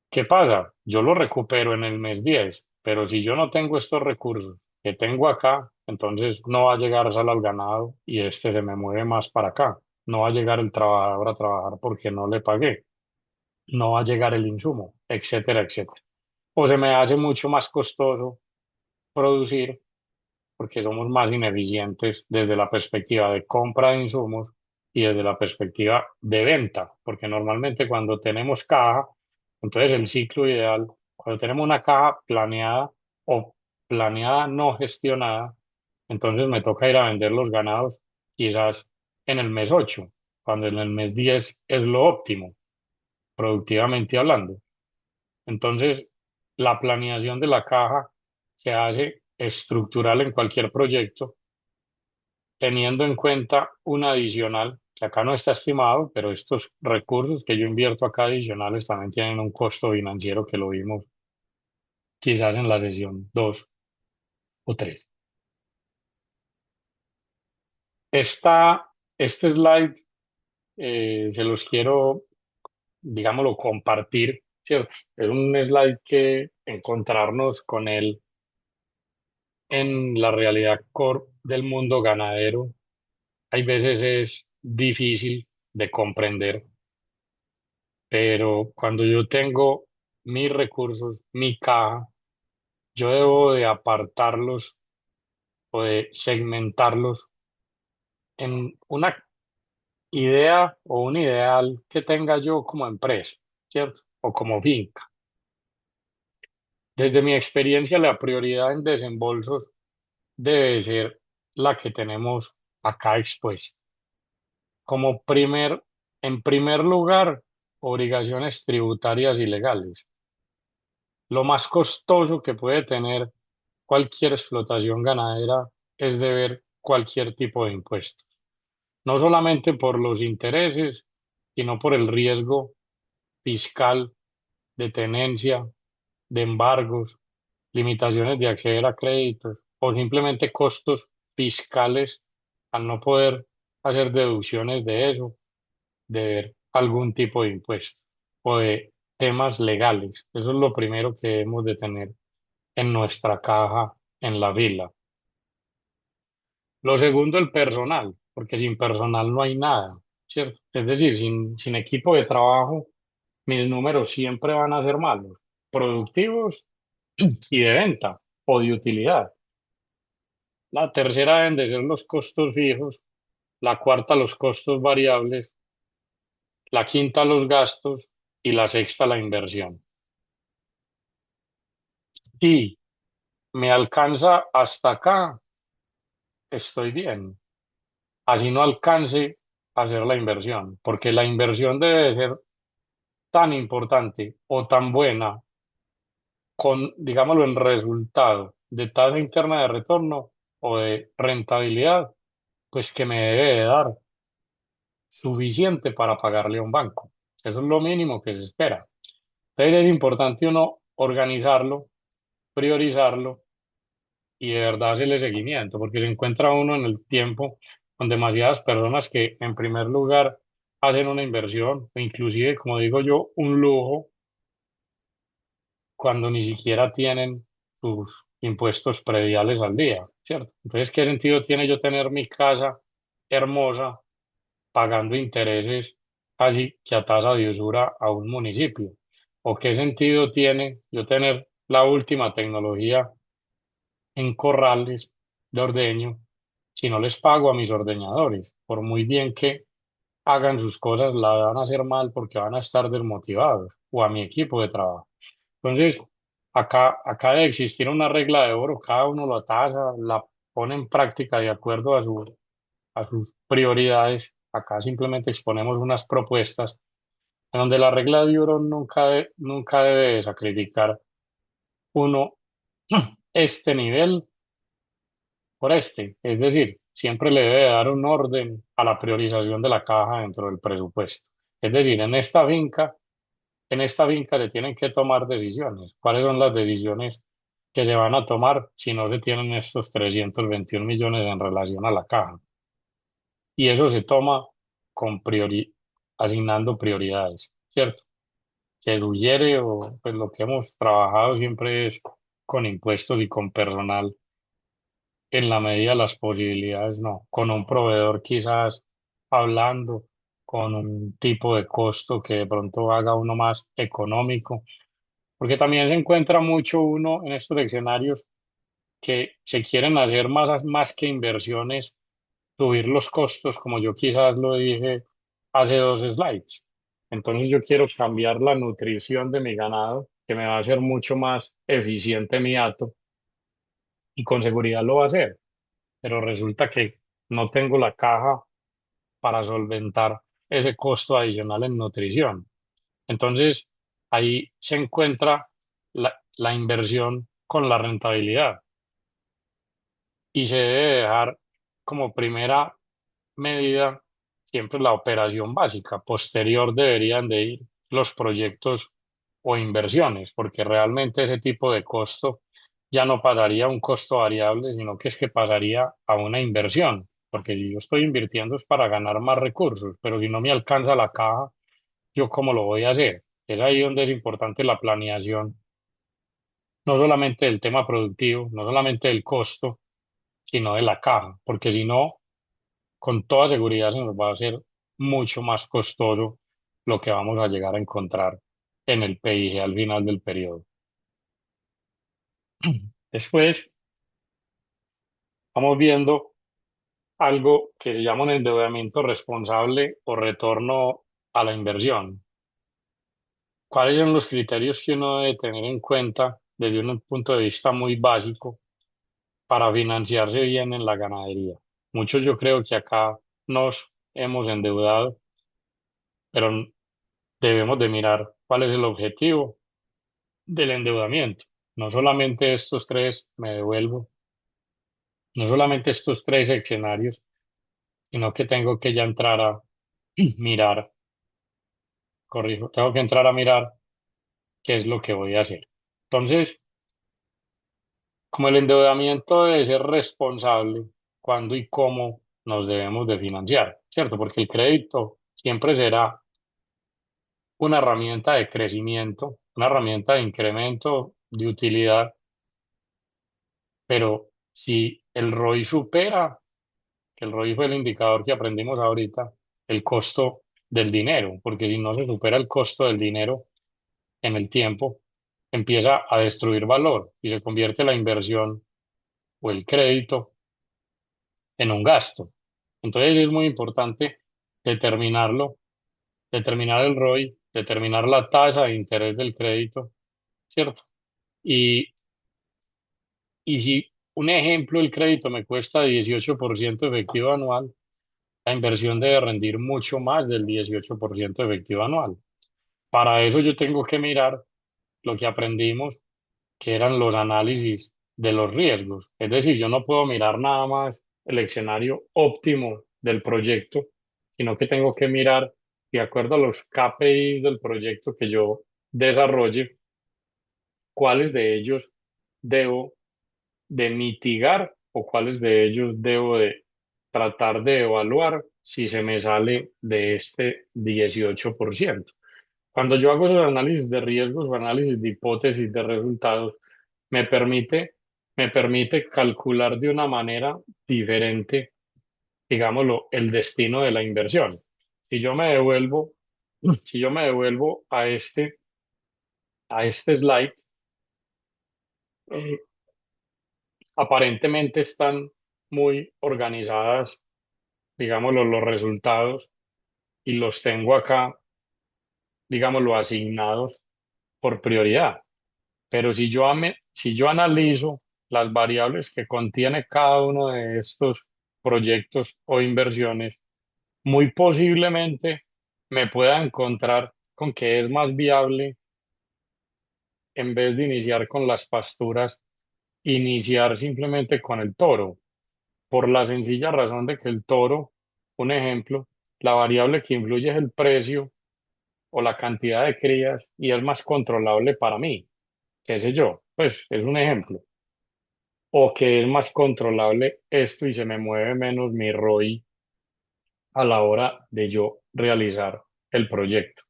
¿Qué pasa? Yo lo recupero en el mes 10, pero si yo no tengo estos recursos que tengo acá, entonces no va a llegar sal al ganado y este se me mueve más para acá. no va a llegar el trabajador a trabajar porque no le pagué, no va a llegar el insumo, etcétera, etcétera. O se me hace mucho más costoso producir porque somos más ineficientes desde la perspectiva de compra de insumos y desde la perspectiva de venta, porque normalmente cuando tenemos caja, entonces el ciclo ideal, cuando tenemos una caja planeada o planeada no gestionada, entonces me toca ir a vender los ganados quizás en el mes 8 cuando en el mes 10 es lo óptimo, productivamente hablando. Entonces, la planeación de la caja se hace estructural en cualquier proyecto, teniendo en cuenta un adicional, que acá no está estimado, pero estos recursos que yo invierto acá adicionales también tienen un costo financiero que lo vimos quizás en la sesión 2 o 3. Este slide se los quiero, digámoslo, compartir, ¿cierto? Es un slide que encontrarnos con él en la realidad core del mundo ganadero, hay veces es difícil de comprender, pero cuando yo tengo mis recursos, mi caja, yo debo de apartarlos o de segmentarlos en una idea o un ideal que tenga yo como empresa, ¿cierto? O como finca. Desde mi experiencia, la prioridad en desembolsos debe ser la que tenemos acá expuesta. En primer lugar, obligaciones tributarias y legales. Lo más costoso que puede tener cualquier explotación ganadera es deber cualquier tipo de impuesto, no solamente por los intereses, sino por el riesgo fiscal de tenencia, de embargos, limitaciones de acceder a créditos o simplemente costos fiscales al no poder hacer deducciones de eso, de ver algún tipo de impuesto o de temas legales. Eso es lo primero que debemos de tener en nuestra caja en la vila. Lo segundo, el personal, porque sin personal no hay nada, ¿cierto? Es decir, sin equipo de trabajo, mis números siempre van a ser malos, productivos y de venta o de utilidad. La tercera deben de ser los costos fijos, la cuarta los costos variables, la quinta los gastos y la sexta la inversión. Si me alcanza hasta acá, estoy bien. Así no alcance a hacer la inversión, porque la inversión debe de ser tan importante o tan buena con, digámoslo, en resultado de tasa interna de retorno o de rentabilidad, pues que me debe de dar suficiente para pagarle a un banco. Eso es lo mínimo que se espera. Entonces es importante uno organizarlo, priorizarlo y de verdad hacerle seguimiento, porque se encuentra uno en el tiempo con demasiadas personas que en primer lugar hacen una inversión o inclusive, como digo yo, un lujo cuando ni siquiera tienen sus impuestos prediales al día, ¿cierto? Entonces, ¿qué sentido tiene yo tener mi casa hermosa pagando intereses casi que a tasa de usura a un municipio? ¿O qué sentido tiene yo tener la última tecnología en corrales de ordeño si no les pago a mis ordeñadores? Por muy bien que hagan sus cosas, la van a hacer mal porque van a estar desmotivados o a mi equipo de trabajo. Entonces, acá debe existir una regla de oro, cada uno la tasa, la pone en práctica de acuerdo a sus prioridades. Acá simplemente exponemos unas propuestas en donde la regla de oro nunca debe de sacrificar uno este nivel por este. Es decir, siempre le debe dar un orden a la priorización de la caja dentro del presupuesto. Es decir, en esta finca se tienen que tomar decisiones. ¿Cuáles son las decisiones que se van a tomar si no se tienen estos 321 millones en relación a la caja? Y eso se toma con asignando prioridades, ¿cierto? Se sugiere o pues lo que hemos trabajado siempre es con impuestos y con personal en la medida de las posibilidades, no. Con un proveedor quizás hablando con un tipo de costo que de pronto haga uno más económico, porque también se encuentra mucho uno en estos escenarios que se quieren hacer más que inversiones, subir los costos, como yo quizás lo dije hace dos slides. Entonces yo quiero cambiar la nutrición de mi ganado, que me va a hacer mucho más eficiente mi hato y con seguridad lo va a hacer, pero resulta que no tengo la caja para solventar ese costo adicional en nutrición. Entonces ahí se encuentra la inversión con la rentabilidad y se debe dejar como primera medida siempre la operación básica. Posterior deberían de ir los proyectos o inversiones, porque realmente ese tipo de costo ya no pasaría a un costo variable, sino que es que pasaría a una inversión, porque si yo estoy invirtiendo es para ganar más recursos, pero si no me alcanza la caja, ¿yo cómo lo voy a hacer? Es ahí donde es importante la planeación, no solamente del tema productivo, no solamente del costo, sino de la caja, porque si no, con toda seguridad se nos va a hacer mucho más costoso lo que vamos a llegar a encontrar en el PIG al final del periodo. Después vamos viendo algo que se llama un endeudamiento responsable o retorno a la inversión. ¿Cuáles son los criterios que uno debe tener en cuenta desde un punto de vista muy básico para financiarse bien en la ganadería? Muchos yo creo que acá nos hemos endeudado, pero debemos de mirar cuál es el objetivo del endeudamiento. No solamente estos tres, me devuelvo, no solamente estos tres escenarios, sino que tengo que ya entrar a mirar, corrijo, tengo que entrar a mirar qué es lo que voy a hacer. Entonces, como el endeudamiento debe ser responsable, cuándo y cómo nos debemos de financiar, ¿cierto? Porque el crédito siempre será una herramienta de crecimiento, una herramienta de incremento de utilidad, pero si el ROI supera, que el ROI fue el indicador que aprendimos ahorita, el costo del dinero, porque si no se supera el costo del dinero en el tiempo, empieza a destruir valor y se convierte la inversión o el crédito en un gasto. Entonces es muy importante determinarlo, determinar el ROI, determinar la tasa de interés del crédito, ¿cierto? Y, y si un ejemplo, el crédito me cuesta 18% efectivo anual, la inversión debe rendir mucho más del 18% efectivo anual. Para eso yo tengo que mirar lo que aprendimos, que eran los análisis de los riesgos. Es decir, yo no puedo mirar nada más el escenario óptimo del proyecto, sino que tengo que mirar, de acuerdo a los KPIs del proyecto que yo desarrolle, cuáles de ellos debo de mitigar o cuáles de ellos debo de tratar de evaluar si se me sale de este 18%. Cuando yo hago esos análisis de riesgos o análisis de hipótesis de resultados, me permite, me permite calcular de una manera diferente, digámoslo, el destino de la inversión. Si yo me devuelvo, si yo me devuelvo a este slide, eh, aparentemente están muy organizadas, digámoslo, los resultados y los tengo acá, digámoslo, asignados por prioridad. Pero si yo analizo las variables que contiene cada uno de estos proyectos o inversiones, muy posiblemente me pueda encontrar con que es más viable, en vez de iniciar con las pasturas, iniciar simplemente con el toro, por la sencilla razón de que el toro, un ejemplo, la variable que influye es el precio o la cantidad de crías y es más controlable para mí, qué sé yo, pues es un ejemplo. O que es más controlable esto y se me mueve menos mi ROI a la hora de yo realizar el proyecto.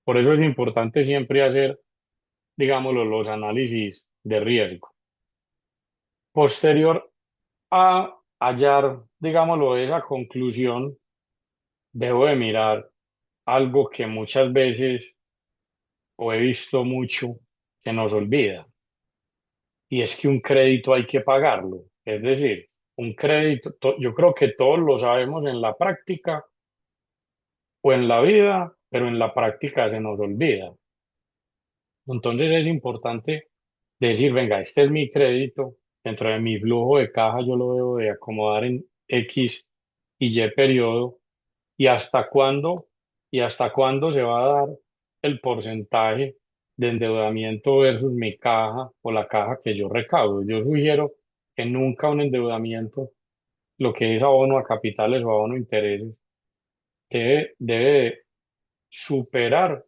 Por eso es importante siempre hacer, digámoslo, los análisis de riesgo. Posterior a hallar, digámoslo, esa conclusión debo de mirar algo que muchas veces o he visto mucho que nos olvida, y es que un crédito hay que pagarlo. Es decir, un crédito, yo creo que todos lo sabemos en la práctica o en la vida, pero en la práctica se nos olvida. Entonces es importante decir, venga, este es mi crédito, dentro de mi flujo de caja yo lo debo de acomodar en X y Y periodo, y hasta cuándo se va a dar el porcentaje de endeudamiento versus mi caja o la caja que yo recaudo. Yo sugiero que nunca un endeudamiento, lo que es abono a capitales o abono a intereses, debe superar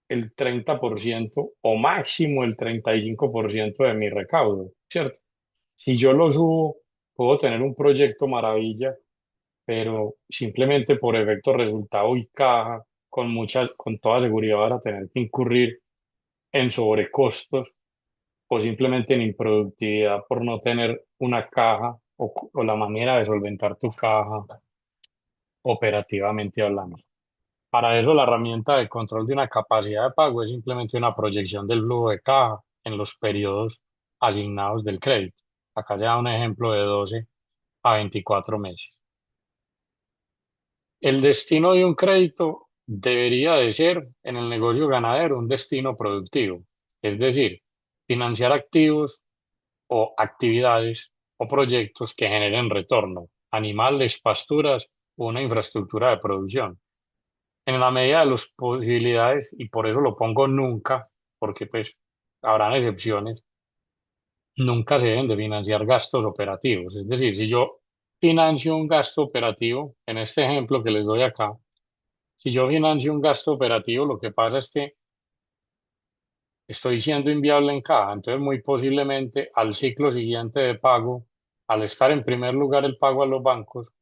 el 30% o máximo el 35% de mi recaudo, ¿cierto? Si yo lo subo, puedo tener un proyecto maravilla, pero simplemente por efecto resultado y caja, con toda seguridad van a tener que incurrir en sobrecostos o simplemente en improductividad por no tener una caja o la manera de solventar tu caja operativamente hablando. Para eso, la herramienta de control de una capacidad de pago es simplemente una proyección del flujo de caja en los periodos asignados del crédito. Acá se da un ejemplo de 12 a 24 meses. El destino de un crédito debería de ser en el negocio ganadero un destino productivo, es decir, financiar activos o actividades o proyectos que generen retorno, animales, pasturas o una infraestructura de producción. En la medida de las posibilidades, y por eso lo pongo nunca, porque pues habrán excepciones, nunca se deben de financiar gastos operativos. Es decir, si yo financio un gasto operativo, en este ejemplo que les doy acá, si yo financio un gasto operativo, lo que pasa es que estoy siendo inviable en caja, entonces muy posiblemente al ciclo siguiente de pago, al estar en primer lugar el pago a los bancos,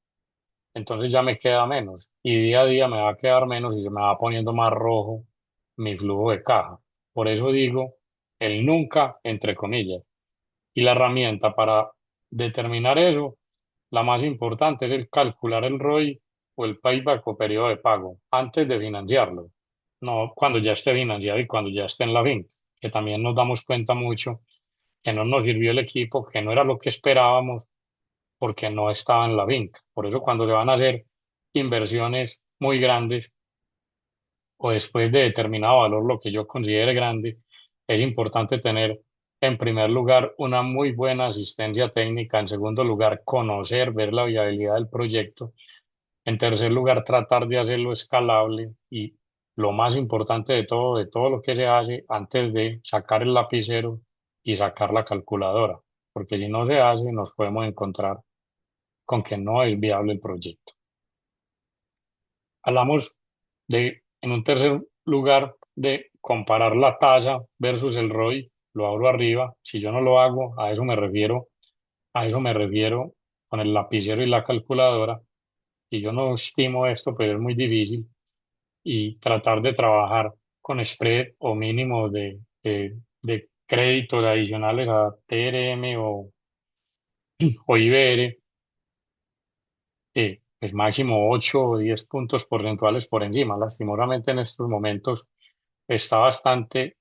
entonces ya me queda menos y día a día me va a quedar menos y se me va poniendo más rojo mi flujo de caja. Por eso digo el nunca, entre comillas. Y la herramienta para determinar eso, la más importante es el calcular el ROI o el payback o periodo de pago antes de financiarlo, no cuando ya esté financiado y cuando ya esté en la finca, que también nos damos cuenta mucho que no nos sirvió el equipo, que no era lo que esperábamos porque no estaba en la finca. Por eso cuando se van a hacer inversiones muy grandes o después de determinado valor, lo que yo considere grande, es importante tener en primer lugar una muy buena asistencia técnica, en segundo lugar conocer, ver la viabilidad del proyecto, en tercer lugar tratar de hacerlo escalable y lo más importante de todo lo que se hace antes de sacar el lapicero y sacar la calculadora, porque si no se hace nos podemos encontrar con que no es viable el proyecto. Hablamos en un tercer lugar, de comparar la tasa versus el ROI, lo abro arriba, si yo no lo hago, a eso me refiero con el lapicero y la calculadora, y yo no estimo esto, pero es muy difícil, y tratar de trabajar con spread o mínimo de créditos adicionales a TRM o IBR, pues máximo 8 o 10 puntos porcentuales por encima. Lastimosamente en estos momentos está bastante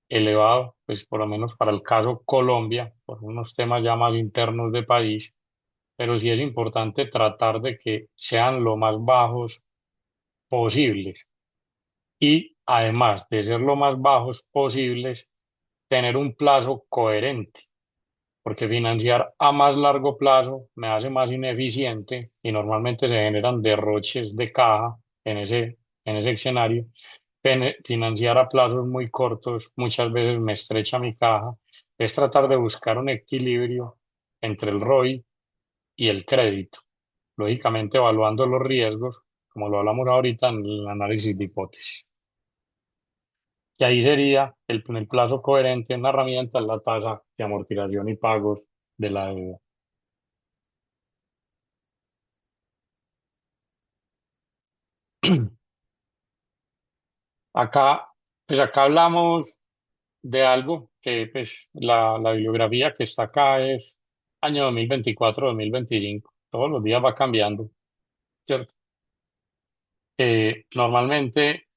elevado, pues por lo menos para el caso Colombia, por unos temas ya más internos de país, pero sí es importante tratar de que sean lo más bajos posibles y además de ser lo más bajos posibles, tener un plazo coherente, porque financiar a más largo plazo me hace más ineficiente y normalmente se generan derroches de caja en ese escenario. Financiar a plazos muy cortos muchas veces me estrecha mi caja. Es tratar de buscar un equilibrio entre el ROI y el crédito, lógicamente evaluando los riesgos, como lo hablamos ahorita en el análisis de hipótesis. Y ahí sería el plazo coherente en la herramienta, la tasa de amortización y pagos de la deuda. Acá, pues acá hablamos de algo que pues la bibliografía que está acá es año 2024-2025. Todos los días va cambiando, ¿cierto? Normalmente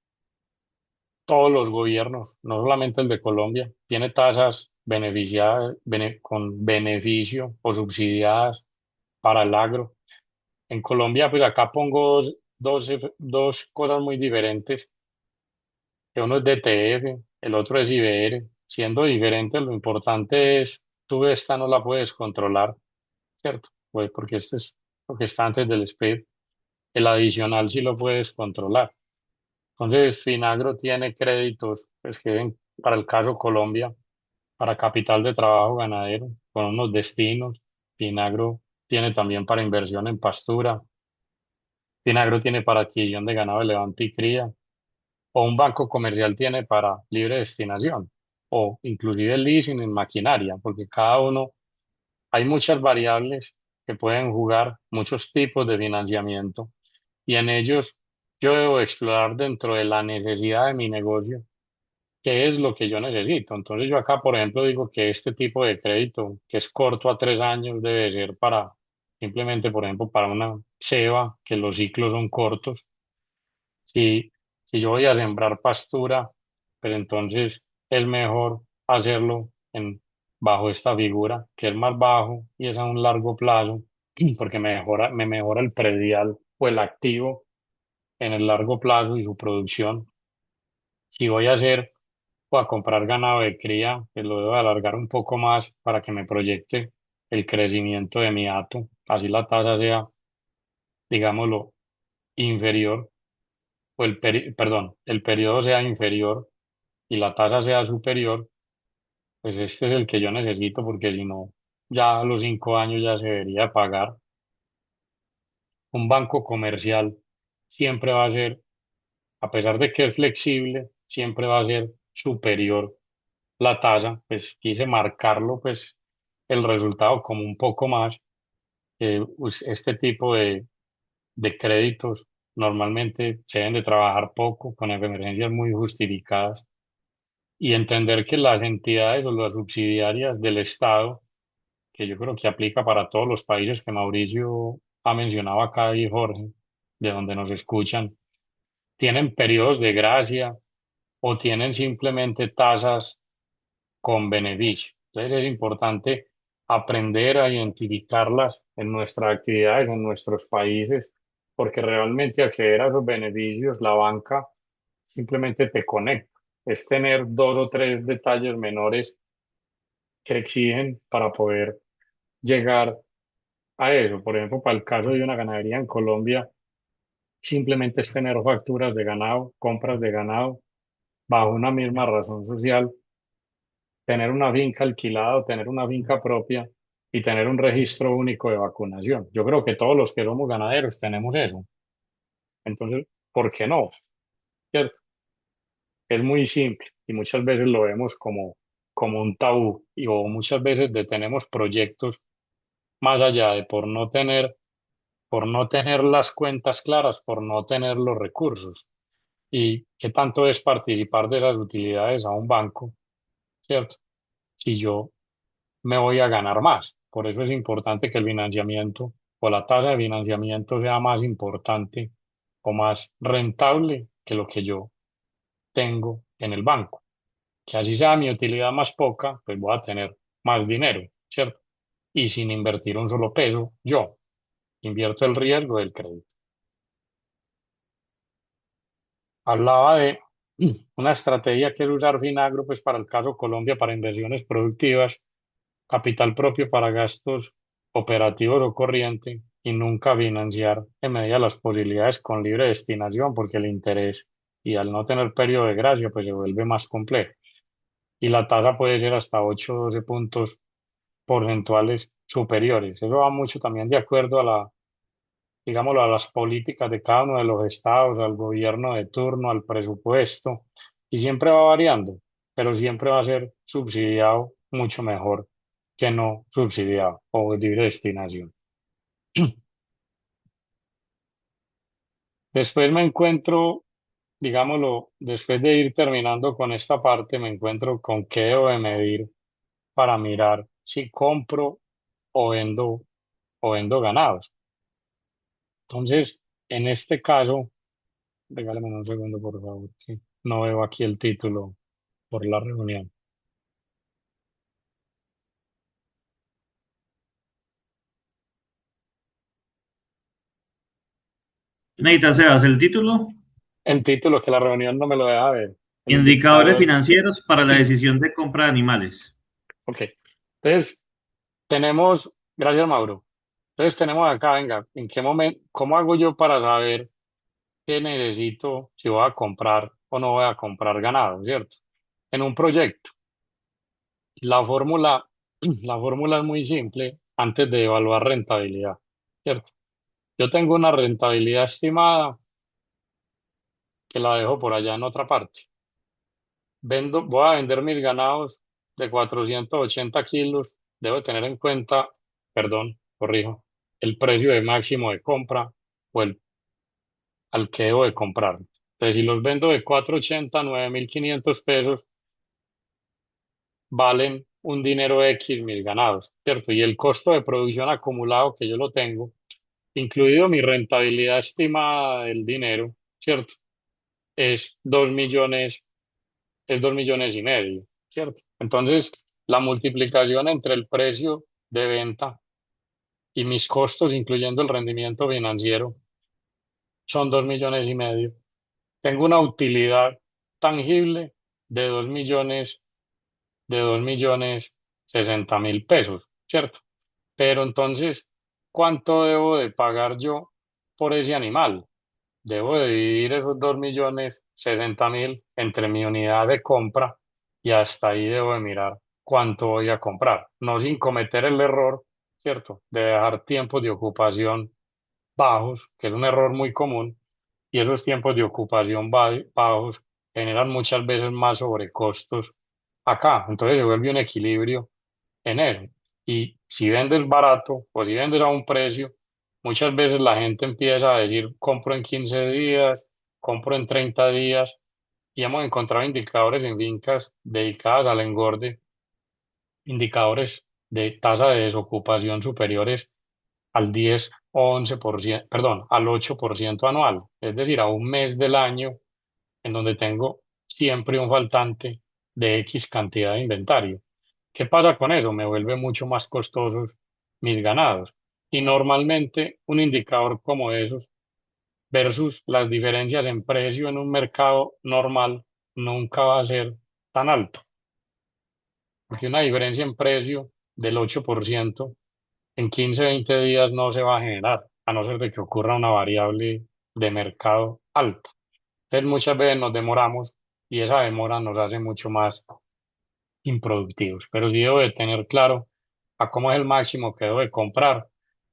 todos los gobiernos, no solamente el de Colombia, tiene tasas beneficiadas, con beneficio o subsidiadas para el agro. En Colombia, pues acá pongo dos cosas muy diferentes, que uno es DTF, el otro es IBR. Siendo diferentes, lo importante es, tú esta no la puedes controlar, ¿cierto? Pues porque este es lo que está antes del SPID. El adicional sí lo puedes controlar. Entonces, Finagro tiene créditos, pues que para el caso Colombia, para capital de trabajo ganadero, con unos destinos. Finagro tiene también para inversión en pastura. Finagro tiene para adquisición de ganado de levante y cría. O un banco comercial tiene para libre destinación. O inclusive leasing en maquinaria, porque cada uno, hay muchas variables que pueden jugar, muchos tipos de financiamiento. Y en ellos yo debo explorar dentro de la necesidad de mi negocio qué es lo que yo necesito. Entonces yo acá, por ejemplo, digo que este tipo de crédito, que es corto a 3 años, debe ser para simplemente, por ejemplo, para una ceba, que los ciclos son cortos. Si, si yo voy a sembrar pastura, pues entonces es mejor hacerlo bajo esta figura, que es más bajo y es a un largo plazo, porque me mejora el predial o el activo en el largo plazo y su producción. Si voy a hacer o a comprar ganado de cría, pues lo debo alargar un poco más para que me proyecte el crecimiento de mi hato. Así la tasa sea, digámoslo, inferior, o perdón, el periodo sea inferior y la tasa sea superior, pues este es el que yo necesito porque si no, ya a los 5 años ya se debería pagar. Un banco comercial siempre va a ser, a pesar de que es flexible, siempre va a ser superior la tasa, pues quise marcarlo, pues el resultado como un poco más. Este tipo de créditos normalmente se deben de trabajar poco, con emergencias muy justificadas, y entender que las entidades o las subsidiarias del Estado, que yo creo que aplica para todos los países que Mauricio ha mencionado acá y Jorge, de donde nos escuchan, tienen periodos de gracia o tienen simplemente tasas con beneficio. Entonces es importante aprender a identificarlas en nuestras actividades, en nuestros países, porque realmente acceder a esos beneficios, la banca simplemente te conecta. Es tener dos o tres detalles menores que exigen para poder llegar a eso. Por ejemplo, para el caso de una ganadería en Colombia, simplemente es tener facturas de ganado, compras de ganado, bajo una misma razón social, tener una finca alquilada o tener una finca propia y tener un registro único de vacunación. Yo creo que todos los que somos ganaderos tenemos eso. Entonces, ¿por qué no? ¿Cierto? Es muy simple y muchas veces lo vemos como un tabú o muchas veces detenemos proyectos más allá de por no tener las cuentas claras, por no tener los recursos. ¿Y qué tanto es participar de esas utilidades a un banco? ¿Cierto? Si yo me voy a ganar más. Por eso es importante que el financiamiento o la tasa de financiamiento sea más importante o más rentable que lo que yo tengo en el banco. Que así sea mi utilidad más poca, pues voy a tener más dinero, ¿cierto? Y sin invertir un solo peso, yo invierto el riesgo del crédito. Hablaba de una estrategia que es usar Finagro, pues para el caso Colombia, para inversiones productivas, capital propio para gastos operativos o corriente y nunca financiar en medida de las posibilidades con libre destinación, porque el interés y al no tener periodo de gracia, pues se vuelve más complejo. Y la tasa puede ser hasta 8 o 12 puntos porcentuales superiores. Eso va mucho también de acuerdo digámoslo, a las políticas de cada uno de los estados, al gobierno de turno, al presupuesto, y siempre va variando, pero siempre va a ser subsidiado mucho mejor que no subsidiado o de libre destinación. Después me encuentro, digámoslo, después de ir terminando con esta parte, me encuentro con qué debo de medir para mirar si compro o vendo ganados. Entonces, en este caso, Regálame un segundo, por favor. Sí. No veo aquí el título por la reunión. ¿Qué necesitas, Sebas? El título, El título que la reunión no me lo deja ver. El indicadores indicador. financieros para la decisión de compra de animales. Ok. Entonces, tenemos, gracias Mauro. Entonces tenemos acá, venga, ¿en qué momento, cómo hago yo para saber qué necesito si voy a comprar o no voy a comprar ganado, ¿cierto? En un proyecto, la fórmula, la fórmula es muy simple antes de evaluar rentabilidad, ¿cierto? Yo tengo una rentabilidad estimada que la dejo por allá en otra parte. Voy a vender mis ganados de 480 kilos. Debo tener en cuenta, perdón, corrijo, el precio de máximo de compra o el al que debo de comprar. Entonces, si los vendo de 480 a 9.500 pesos, valen un dinero X mis ganados, ¿cierto? Y el costo de producción acumulado que yo lo tengo, incluido mi rentabilidad estimada del dinero, ¿cierto? Es 2 millones, es 2,5 millones, ¿cierto? Entonces, la multiplicación entre el precio de venta y mis costos, incluyendo el rendimiento financiero, son 2,5 millones. Tengo una utilidad tangible de 2 millones, de 2,060,000 pesos, ¿cierto? Pero entonces, ¿cuánto debo de pagar yo por ese animal? Debo de dividir esos 2,060,000 entre mi unidad de compra y hasta ahí debo de mirar cuánto voy a comprar, no sin cometer el error, ¿cierto? De dejar tiempos de ocupación bajos, que es un error muy común, y esos tiempos de ocupación bajos generan muchas veces más sobrecostos acá. Entonces se vuelve un equilibrio en eso. Y si vendes barato o si vendes a un precio, muchas veces la gente empieza a decir, compro en 15 días, compro en 30 días, y hemos encontrado indicadores en fincas dedicadas al engorde, indicadores de tasa de desocupación superiores al 10 o 11%, perdón, al 8% anual, es decir, a un mes del año en donde tengo siempre un faltante de X cantidad de inventario. ¿Qué pasa con eso? Me vuelve mucho más costosos mis ganados. Y normalmente un indicador como esos versus las diferencias en precio en un mercado normal nunca va a ser tan alto, porque una diferencia en precio del 8% en 15 20 días no se va a generar, a no ser de que ocurra una variable de mercado alta. Entonces muchas veces nos demoramos y esa demora nos hace mucho más improductivos. Pero sí debo de tener claro a cómo es el máximo que debo de comprar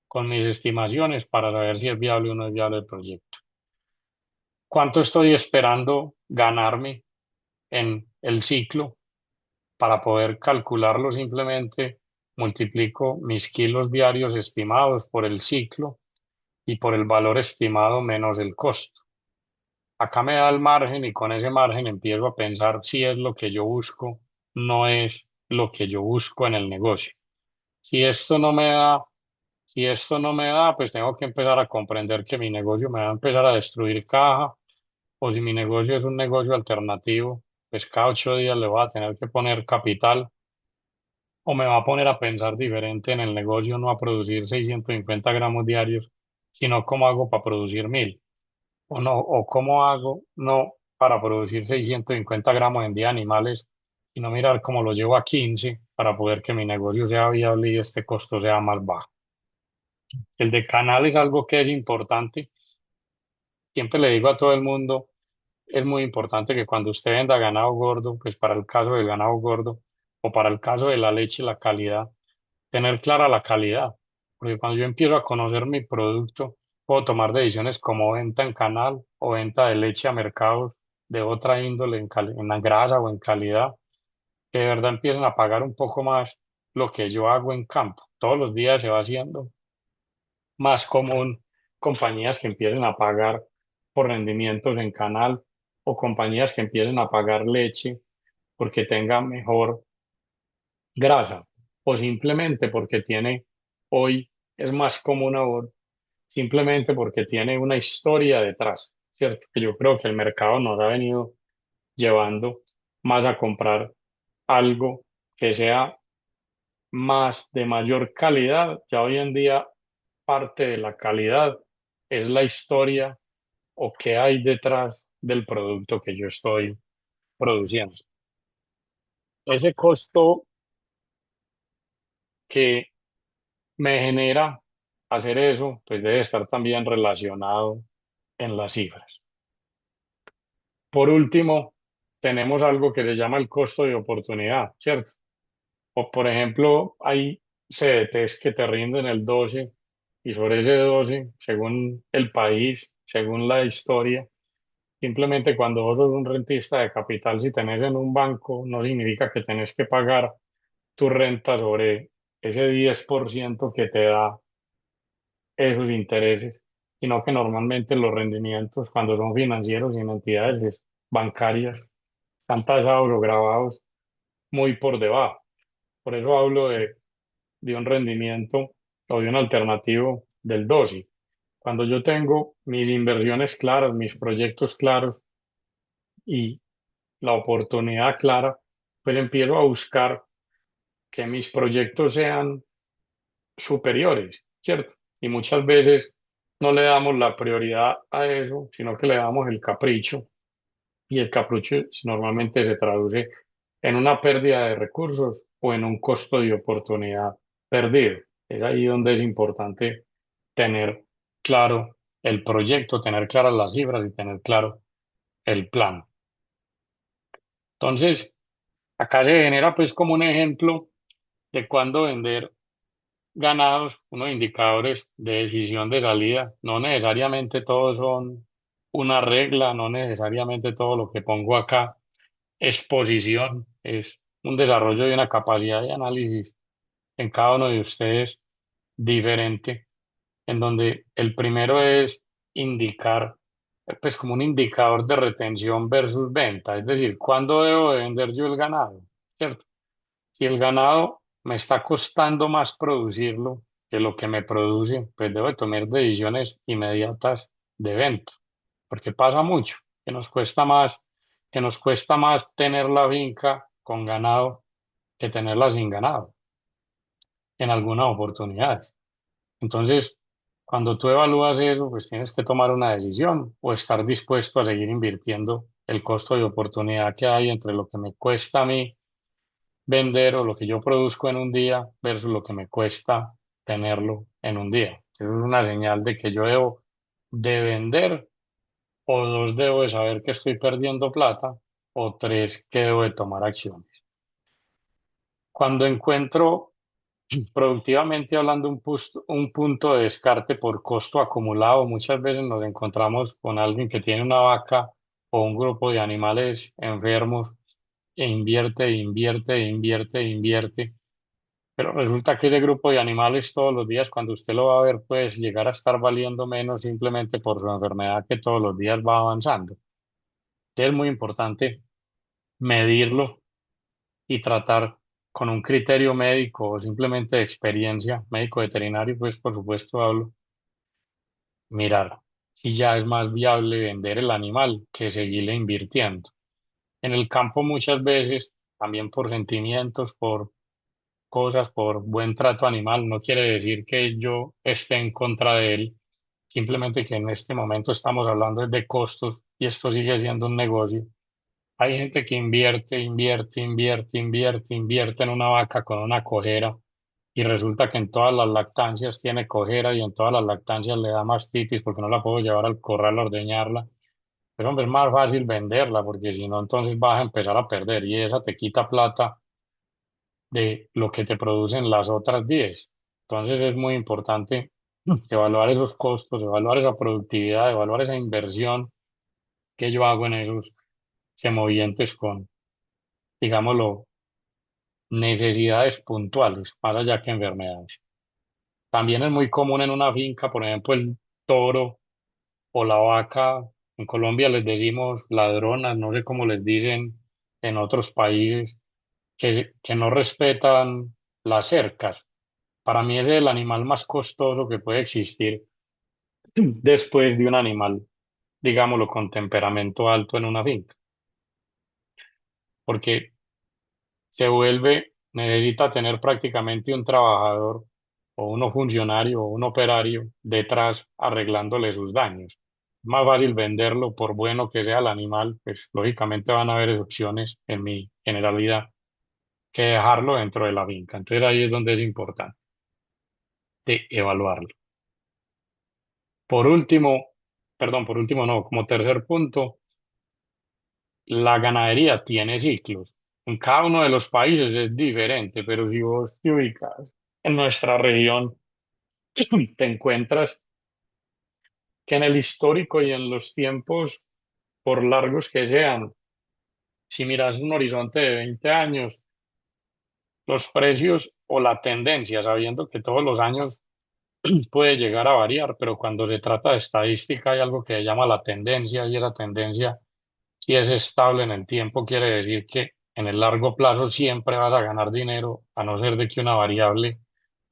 con mis estimaciones para saber si es viable o no es viable el proyecto. ¿Cuánto estoy esperando ganarme en el ciclo? Para poder calcularlo simplemente multiplico mis kilos diarios estimados por el ciclo y por el valor estimado menos el costo. Acá me da el margen y con ese margen empiezo a pensar si es lo que yo busco, no es lo que yo busco en el negocio. Si esto no me da, si esto no me da, pues tengo que empezar a comprender que mi negocio me va a empezar a destruir caja, o si mi negocio es un negocio alternativo, pues cada 8 días le voy a tener que poner capital o me va a poner a pensar diferente en el negocio, no a producir 650 gramos diarios, sino cómo hago para producir 1.000, o no, o cómo hago no para producir 650 gramos en día animales, sino mirar cómo lo llevo a 15 para poder que mi negocio sea viable y este costo sea más bajo. El de canal es algo que es importante. Siempre le digo a todo el mundo, es muy importante que cuando usted venda ganado gordo, pues para el caso del ganado gordo o para el caso de la leche, la calidad, tener clara la calidad, porque cuando yo empiezo a conocer mi producto, puedo tomar decisiones como venta en canal o venta de leche a mercados de otra índole en la grasa o en calidad, que de verdad empiezan a pagar un poco más lo que yo hago en campo. Todos los días se va haciendo más común compañías que empiecen a pagar por rendimientos en canal o compañías que empiecen a pagar leche porque tenga mejor grasa o simplemente porque tiene, hoy es más común ahora, simplemente porque tiene una historia detrás. ¿cierto? Que yo creo que el mercado nos ha venido llevando más a comprar algo que sea más de mayor calidad. Ya hoy en día parte de la calidad es la historia o qué hay detrás del producto que yo estoy produciendo. Ese costo que me genera hacer eso, pues debe estar también relacionado en las cifras. Por último, tenemos algo que se llama el costo de oportunidad, ¿cierto? O por ejemplo, hay CDTs que te rinden el 12 y sobre ese 12, según el país, según la historia, simplemente cuando vos sos un rentista de capital, si tenés en un banco, no significa que tenés que pagar tu renta sobre ese 10% que te da esos intereses, sino que normalmente los rendimientos, cuando son financieros y en entidades bancarias, están tasados o grabados muy por debajo. Por eso hablo de un rendimiento o de un alternativo del 12. Cuando yo tengo mis inversiones claras, mis proyectos claros y la oportunidad clara, pues empiezo a buscar que mis proyectos sean superiores, ¿cierto? Y muchas veces no le damos la prioridad a eso, sino que le damos el capricho. Y el capricho normalmente se traduce en una pérdida de recursos o en un costo de oportunidad perdido. Es ahí donde es importante tener claro el proyecto, tener claras las cifras y tener claro el plan. Entonces, acá se genera pues como un ejemplo de cuándo vender ganados, unos indicadores de decisión de salida. No necesariamente todos son una regla, no necesariamente todo lo que pongo acá es posición, es un desarrollo de una capacidad de análisis en cada uno de ustedes diferente, en donde el primero es indicar, pues como un indicador de retención versus venta, es decir, ¿cuándo debo de vender yo el ganado? ¿Cierto? Si el ganado me está costando más producirlo que lo que me produce, pues debo de tomar decisiones inmediatas de venta, porque pasa mucho, que nos cuesta más tener la finca con ganado que tenerla sin ganado en algunas oportunidades. Entonces, cuando tú evalúas eso, pues tienes que tomar una decisión o estar dispuesto a seguir invirtiendo el costo de oportunidad que hay entre lo que me cuesta a mí vender o lo que yo produzco en un día versus lo que me cuesta tenerlo en un día. Eso es una señal de que yo debo de vender o dos, debo de saber que estoy perdiendo plata o tres, que debo de tomar acciones. Cuando encuentro productivamente hablando un punto de descarte por costo acumulado, muchas veces nos encontramos con alguien que tiene una vaca o un grupo de animales enfermos e invierte, invierte, invierte, invierte. Pero resulta que ese grupo de animales todos los días, cuando usted lo va a ver, pues llegar a estar valiendo menos simplemente por su enfermedad que todos los días va avanzando. Entonces es muy importante medirlo y tratar con un criterio médico o simplemente de experiencia, médico veterinario, pues por supuesto hablo, mirar si ya es más viable vender el animal que seguirle invirtiendo. En el campo muchas veces, también por sentimientos, por cosas, por buen trato animal, no quiere decir que yo esté en contra de él, simplemente que en este momento estamos hablando de costos y esto sigue siendo un negocio. Hay gente que invierte, invierte, invierte, invierte, invierte en una vaca con una cojera y resulta que en todas las lactancias tiene cojera y en todas las lactancias le da mastitis porque no la puedo llevar al corral a ordeñarla. Pero hombre, es más fácil venderla porque si no, entonces vas a empezar a perder y esa te quita plata de lo que te producen las otras 10. Entonces es muy importante evaluar esos costos, evaluar esa productividad, evaluar esa inversión que yo hago en esos semovientes con, digámoslo, necesidades puntuales, más allá que enfermedades. También es muy común en una finca, por ejemplo, el toro o la vaca. En Colombia les decimos ladronas, no sé cómo les dicen en otros países, que no respetan las cercas. Para mí ese es el animal más costoso que puede existir después de un animal digámoslo, con temperamento alto en una finca, porque necesita tener prácticamente un trabajador o uno funcionario o un operario detrás arreglándole sus daños. Es más fácil venderlo por bueno que sea el animal, pues lógicamente van a haber excepciones en mi generalidad, que dejarlo dentro de la finca. Entonces ahí es donde es importante de evaluarlo. Por último, perdón, por último no, como tercer punto, la ganadería tiene ciclos. En cada uno de los países es diferente, pero si vos te ubicas en nuestra región, te encuentras que en el histórico y en los tiempos, por largos que sean, si miras un horizonte de 20 años, los precios o la tendencia, sabiendo que todos los años puede llegar a variar, pero cuando se trata de estadística hay algo que se llama la tendencia y esa tendencia, si es estable en el tiempo, quiere decir que en el largo plazo siempre vas a ganar dinero, a no ser de que una variable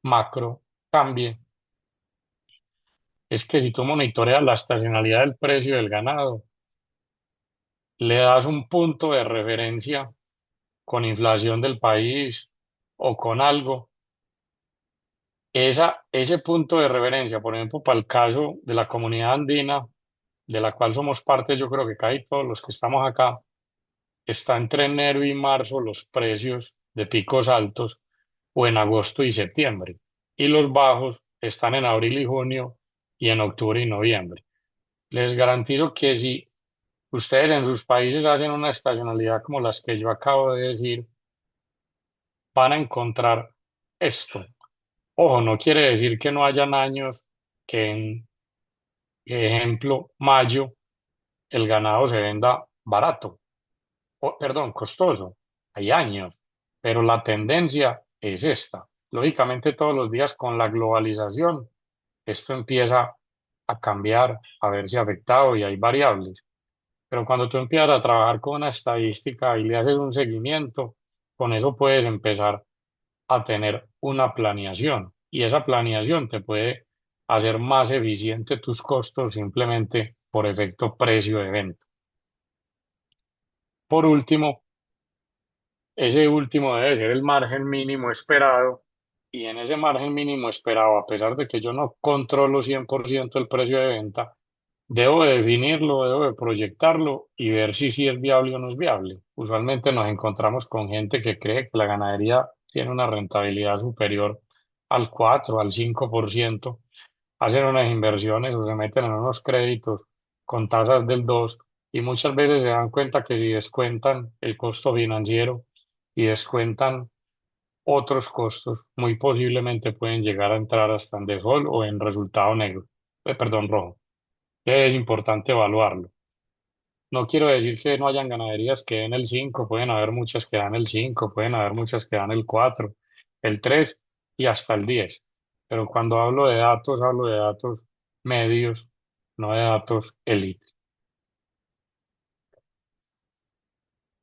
macro cambie. Es que si tú monitoreas la estacionalidad del precio del ganado, le das un punto de referencia con inflación del país o con algo, ese punto de referencia, por ejemplo, para el caso de la comunidad andina, de la cual somos parte, yo creo que casi todos los que estamos acá, está entre enero y marzo los precios de picos altos o en agosto y septiembre, y los bajos están en abril y junio y en octubre y noviembre. Les garantizo que si ustedes en sus países hacen una estacionalidad como las que yo acabo de decir, van a encontrar esto. Ojo, no quiere decir que no hayan años que en ejemplo mayo el ganado se venda barato, o, perdón, costoso. Hay años, pero la tendencia es esta. Lógicamente todos los días con la globalización esto empieza a cambiar, a verse afectado y hay variables. Pero cuando tú empiezas a trabajar con una estadística y le haces un seguimiento, con eso puedes empezar a tener una planeación y esa planeación te puede hacer más eficiente tus costos simplemente por efecto precio de venta. Por último, ese último debe ser el margen mínimo esperado y en ese margen mínimo esperado, a pesar de que yo no controlo 100% el precio de venta, debo de definirlo, debo de proyectarlo y ver si sí es viable o no es viable. Usualmente nos encontramos con gente que cree que la ganadería tiene una rentabilidad superior al 4, al 5%, hacen unas inversiones o se meten en unos créditos con tasas del 2 y muchas veces se dan cuenta que si descuentan el costo financiero y descuentan otros costos, muy posiblemente pueden llegar a entrar hasta en default o en resultado negro, perdón, rojo. Es importante evaluarlo. No quiero decir que no hayan ganaderías que den el 5, pueden haber muchas que dan el 5, pueden haber muchas que dan el 4, el 3 y hasta el 10. Pero cuando hablo de datos medios, no de datos elite.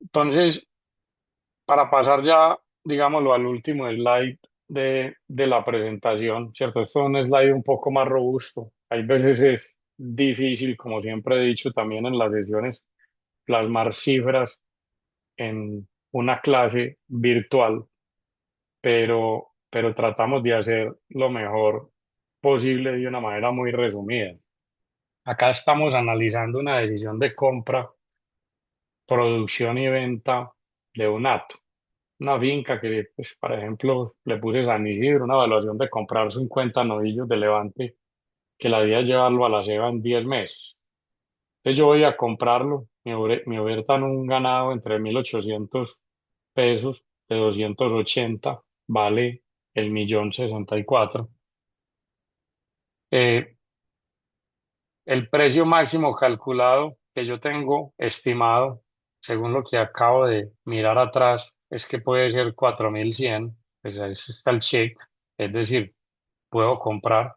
Entonces, para pasar ya, digámoslo, al último slide de la presentación, ¿cierto? Esto es un slide un poco más robusto. Hay veces es difícil, como siempre he dicho también en las sesiones, plasmar cifras en una clase virtual, pero tratamos de hacer lo mejor posible de una manera muy resumida. Acá estamos analizando una decisión de compra, producción y venta de un hato. Una finca que, pues, por ejemplo, le puse San Isidro, una evaluación de comprar 50 novillos de levante, que la idea es llevarlo a la ceba en 10 meses. Entonces yo voy a comprarlo, me ofertan un ganado entre 1.800 pesos, de 280 vale el 1.064.000. Eh, el precio máximo calculado que yo tengo estimado, según lo que acabo de mirar atrás, es que puede ser 4.100, pues ahí está el check, es decir, puedo comprar.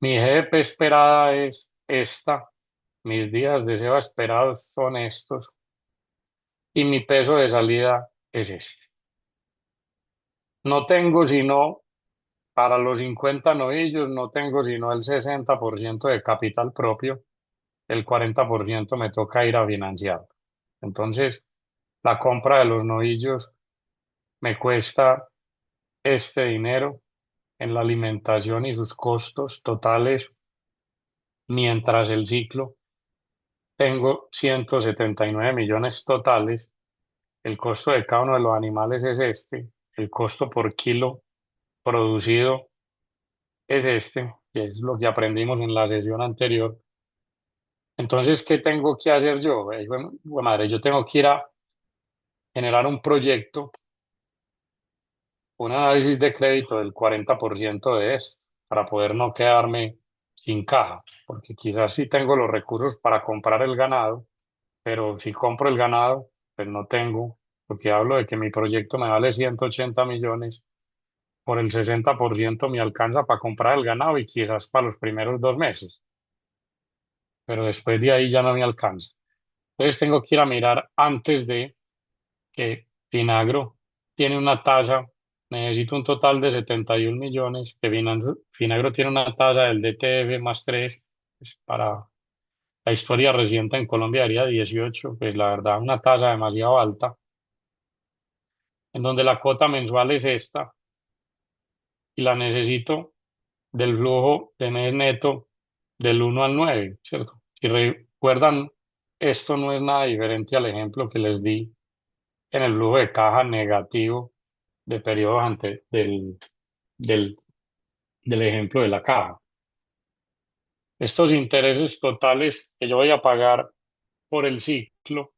Mi GDP esperada es esta, mis días de ceba esperados son estos y mi peso de salida es este. No tengo sino, para los 50 novillos, no tengo sino el 60% de capital propio. el 40% me toca ir a financiar. Entonces, la compra de los novillos me cuesta este dinero en la alimentación y sus costos totales, mientras el ciclo tengo 179 millones totales. El costo de cada uno de los animales es este, el costo por kilo producido es este, que es lo que aprendimos en la sesión anterior. Entonces, ¿qué tengo que hacer yo? Bueno, madre, yo tengo que ir a generar un proyecto, un análisis de crédito del 40% de esto, para poder no quedarme sin caja, porque quizás sí tengo los recursos para comprar el ganado, pero si compro el ganado, pues no tengo, porque hablo de que mi proyecto me vale 180 millones, por el 60% me alcanza para comprar el ganado y quizás para los primeros 2 meses, pero después de ahí ya no me alcanza. Entonces tengo que ir a mirar antes de que Finagro tiene una tasa, necesito un total de 71 millones, que Finagro tiene una tasa del DTF más 3, pues para la historia reciente en Colombia haría 18, pues la verdad una tasa demasiado alta, en donde la cuota mensual es esta y la necesito del flujo de mes neto del 1 al 9, ¿cierto? Si recuerdan, esto no es nada diferente al ejemplo que les di en el flujo de caja negativo de periodos antes del, del ejemplo de la caja. Estos intereses totales que yo voy a pagar por el ciclo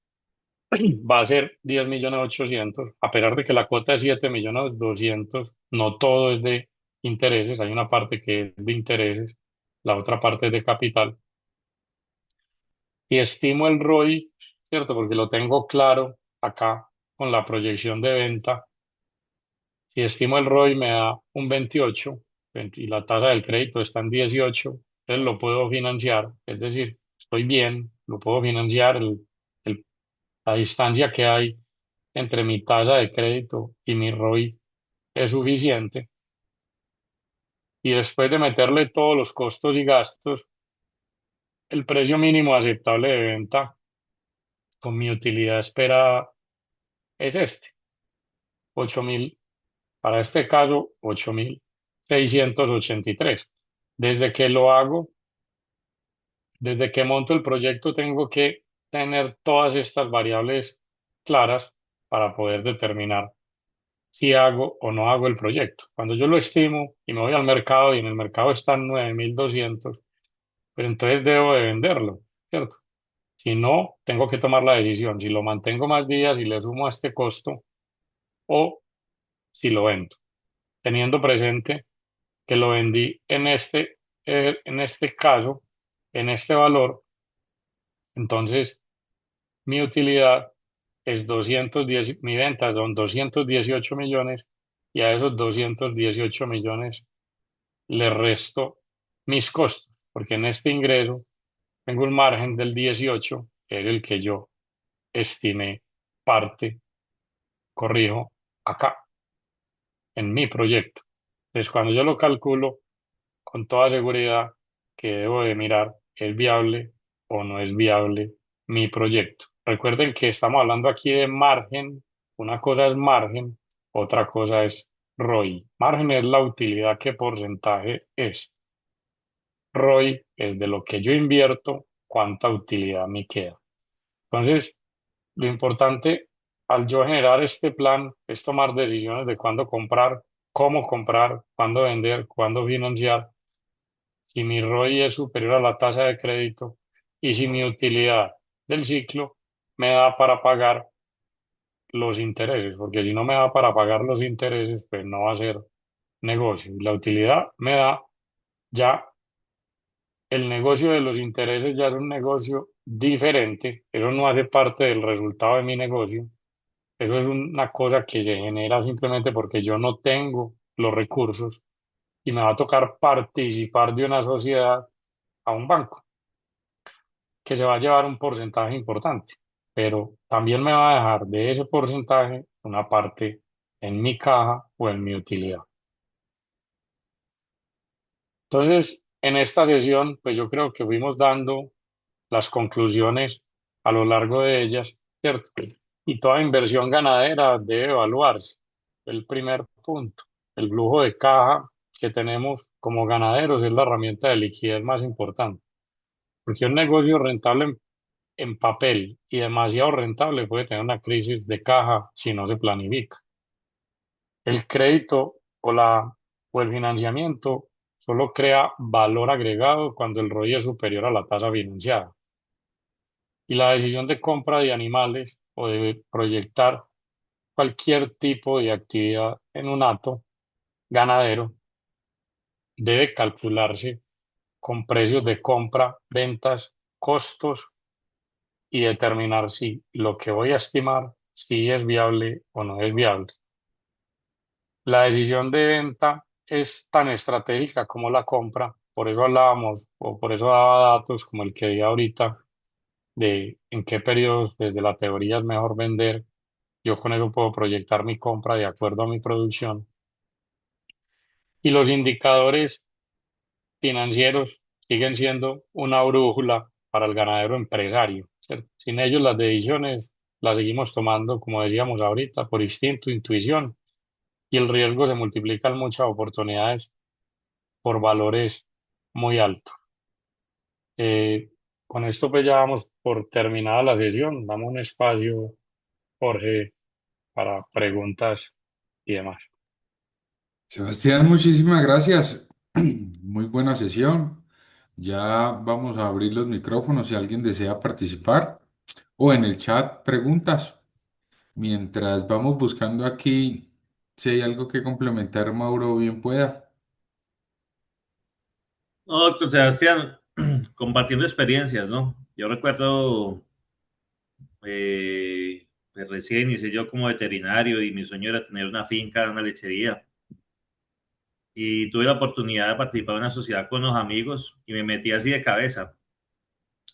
va a ser 10.800.000, a pesar de que la cuota es 7.200.000, no todo es de intereses, hay una parte que es de intereses, la otra parte es de capital. Y estimo el ROI, ¿cierto? Porque lo tengo claro acá con la proyección de venta. Si estimo el ROI me da un 28 y la tasa del crédito está en 18, entonces lo puedo financiar, es decir, estoy bien, lo puedo financiar, el- la distancia que hay entre mi tasa de crédito y mi ROI es suficiente. Y después de meterle todos los costos y gastos, el precio mínimo aceptable de venta con mi utilidad esperada es este, 8.000, para este caso, 8.683. Desde que lo hago, desde que monto el proyecto, tengo que tener todas estas variables claras para poder determinar si hago o no hago el proyecto. Cuando yo lo estimo y me voy al mercado y en el mercado están 9.200, pues entonces debo de venderlo, ¿cierto? Si no, tengo que tomar la decisión si lo mantengo más días y le sumo a este costo o si lo vendo, teniendo presente que lo vendí en este caso, en este valor. Entonces mi utilidad es 210, mi venta son 218 millones y a esos 218 millones le resto mis costos, porque en este ingreso tengo un margen del 18, que es el que yo estimé parte, corrijo, acá, en mi proyecto. Entonces, cuando yo lo calculo, con toda seguridad que debo de mirar, ¿es viable o no es viable mi proyecto? Recuerden que estamos hablando aquí de margen. Una cosa es margen, otra cosa es ROI. Margen es la utilidad, ¿qué porcentaje es? ROI es de lo que yo invierto, cuánta utilidad me queda. Entonces, lo importante al yo generar este plan es tomar decisiones de cuándo comprar, cuándo vender, cuándo financiar, si mi ROI es superior a la tasa de crédito y si mi utilidad del ciclo me da para pagar los intereses, porque si no me da para pagar los intereses, pues no va a ser negocio. Y la utilidad me da ya el negocio de los intereses, ya es un negocio diferente, eso no hace parte del resultado de mi negocio, eso es una cosa que se genera simplemente porque yo no tengo los recursos y me va a tocar participar de una sociedad a un banco, que se va a llevar un porcentaje importante, pero también me va a dejar de ese porcentaje una parte en mi caja o en mi utilidad. Entonces, en esta sesión, pues yo creo que fuimos dando las conclusiones a lo largo de ellas, ¿cierto? Y toda inversión ganadera debe evaluarse. El primer punto, el flujo de caja que tenemos como ganaderos es la herramienta de liquidez más importante, porque un negocio rentable en papel y demasiado rentable puede tener una crisis de caja si no se planifica. El crédito o el financiamiento solo crea valor agregado cuando el ROI es superior a la tasa financiada. Y la decisión de compra de animales o de proyectar cualquier tipo de actividad en un hato ganadero debe calcularse con precios de compra, ventas, costos y determinar si lo que voy a estimar si es viable o no es viable. La decisión de venta es tan estratégica como la compra, por eso hablábamos o por eso daba datos como el que di ahorita de en qué periodos desde la teoría es mejor vender. Yo con eso puedo proyectar mi compra de acuerdo a mi producción. Y los indicadores financieros siguen siendo una brújula para el ganadero empresario, ¿cierto? Sin ellos las decisiones las seguimos tomando, como decíamos ahorita, por instinto, intuición, y el riesgo se multiplica en muchas oportunidades por valores muy altos. Eh, con esto pues ya damos por terminada la sesión. Damos un espacio, Jorge, para preguntas y demás. Sebastián, muchísimas gracias. Muy buena sesión. Ya vamos a abrir los micrófonos si alguien desea participar o en el chat preguntas. Mientras vamos buscando aquí si hay algo que complementar, Mauro, bien pueda. No, doctor Sebastián, compartiendo experiencias, ¿no? Yo recuerdo, pues recién inicié yo como veterinario y mi sueño era tener una finca, una lechería. Y tuve la oportunidad de participar en una sociedad con unos amigos y me metí así de cabeza.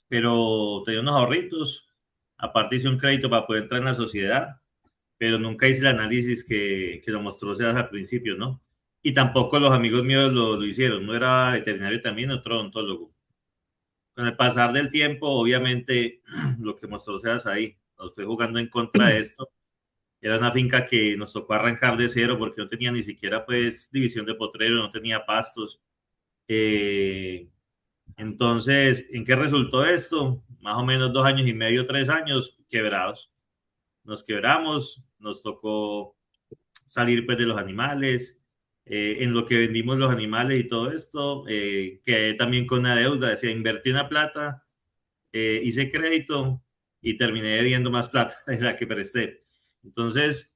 Pero tenía unos ahorritos, aparte hice un crédito para poder entrar en la sociedad, pero nunca hice el análisis que lo mostró Sebas al principio, ¿no? Y tampoco los amigos míos lo hicieron, no era veterinario también, otro odontólogo. Con el pasar del tiempo, obviamente, lo que mostró Sebas ahí, nos fue jugando en contra de esto. Era una finca que nos tocó arrancar de cero porque no tenía ni siquiera, pues, división de potrero, no tenía pastos. Eh, entonces, ¿en qué resultó esto? Más o menos 2 años y medio, 3 años quebrados. Nos quebramos, nos tocó salir pues de los animales. En lo que vendimos los animales y todo esto, quedé también con una deuda, decía, invertí una plata, hice crédito y terminé debiendo más plata de la que presté. Entonces,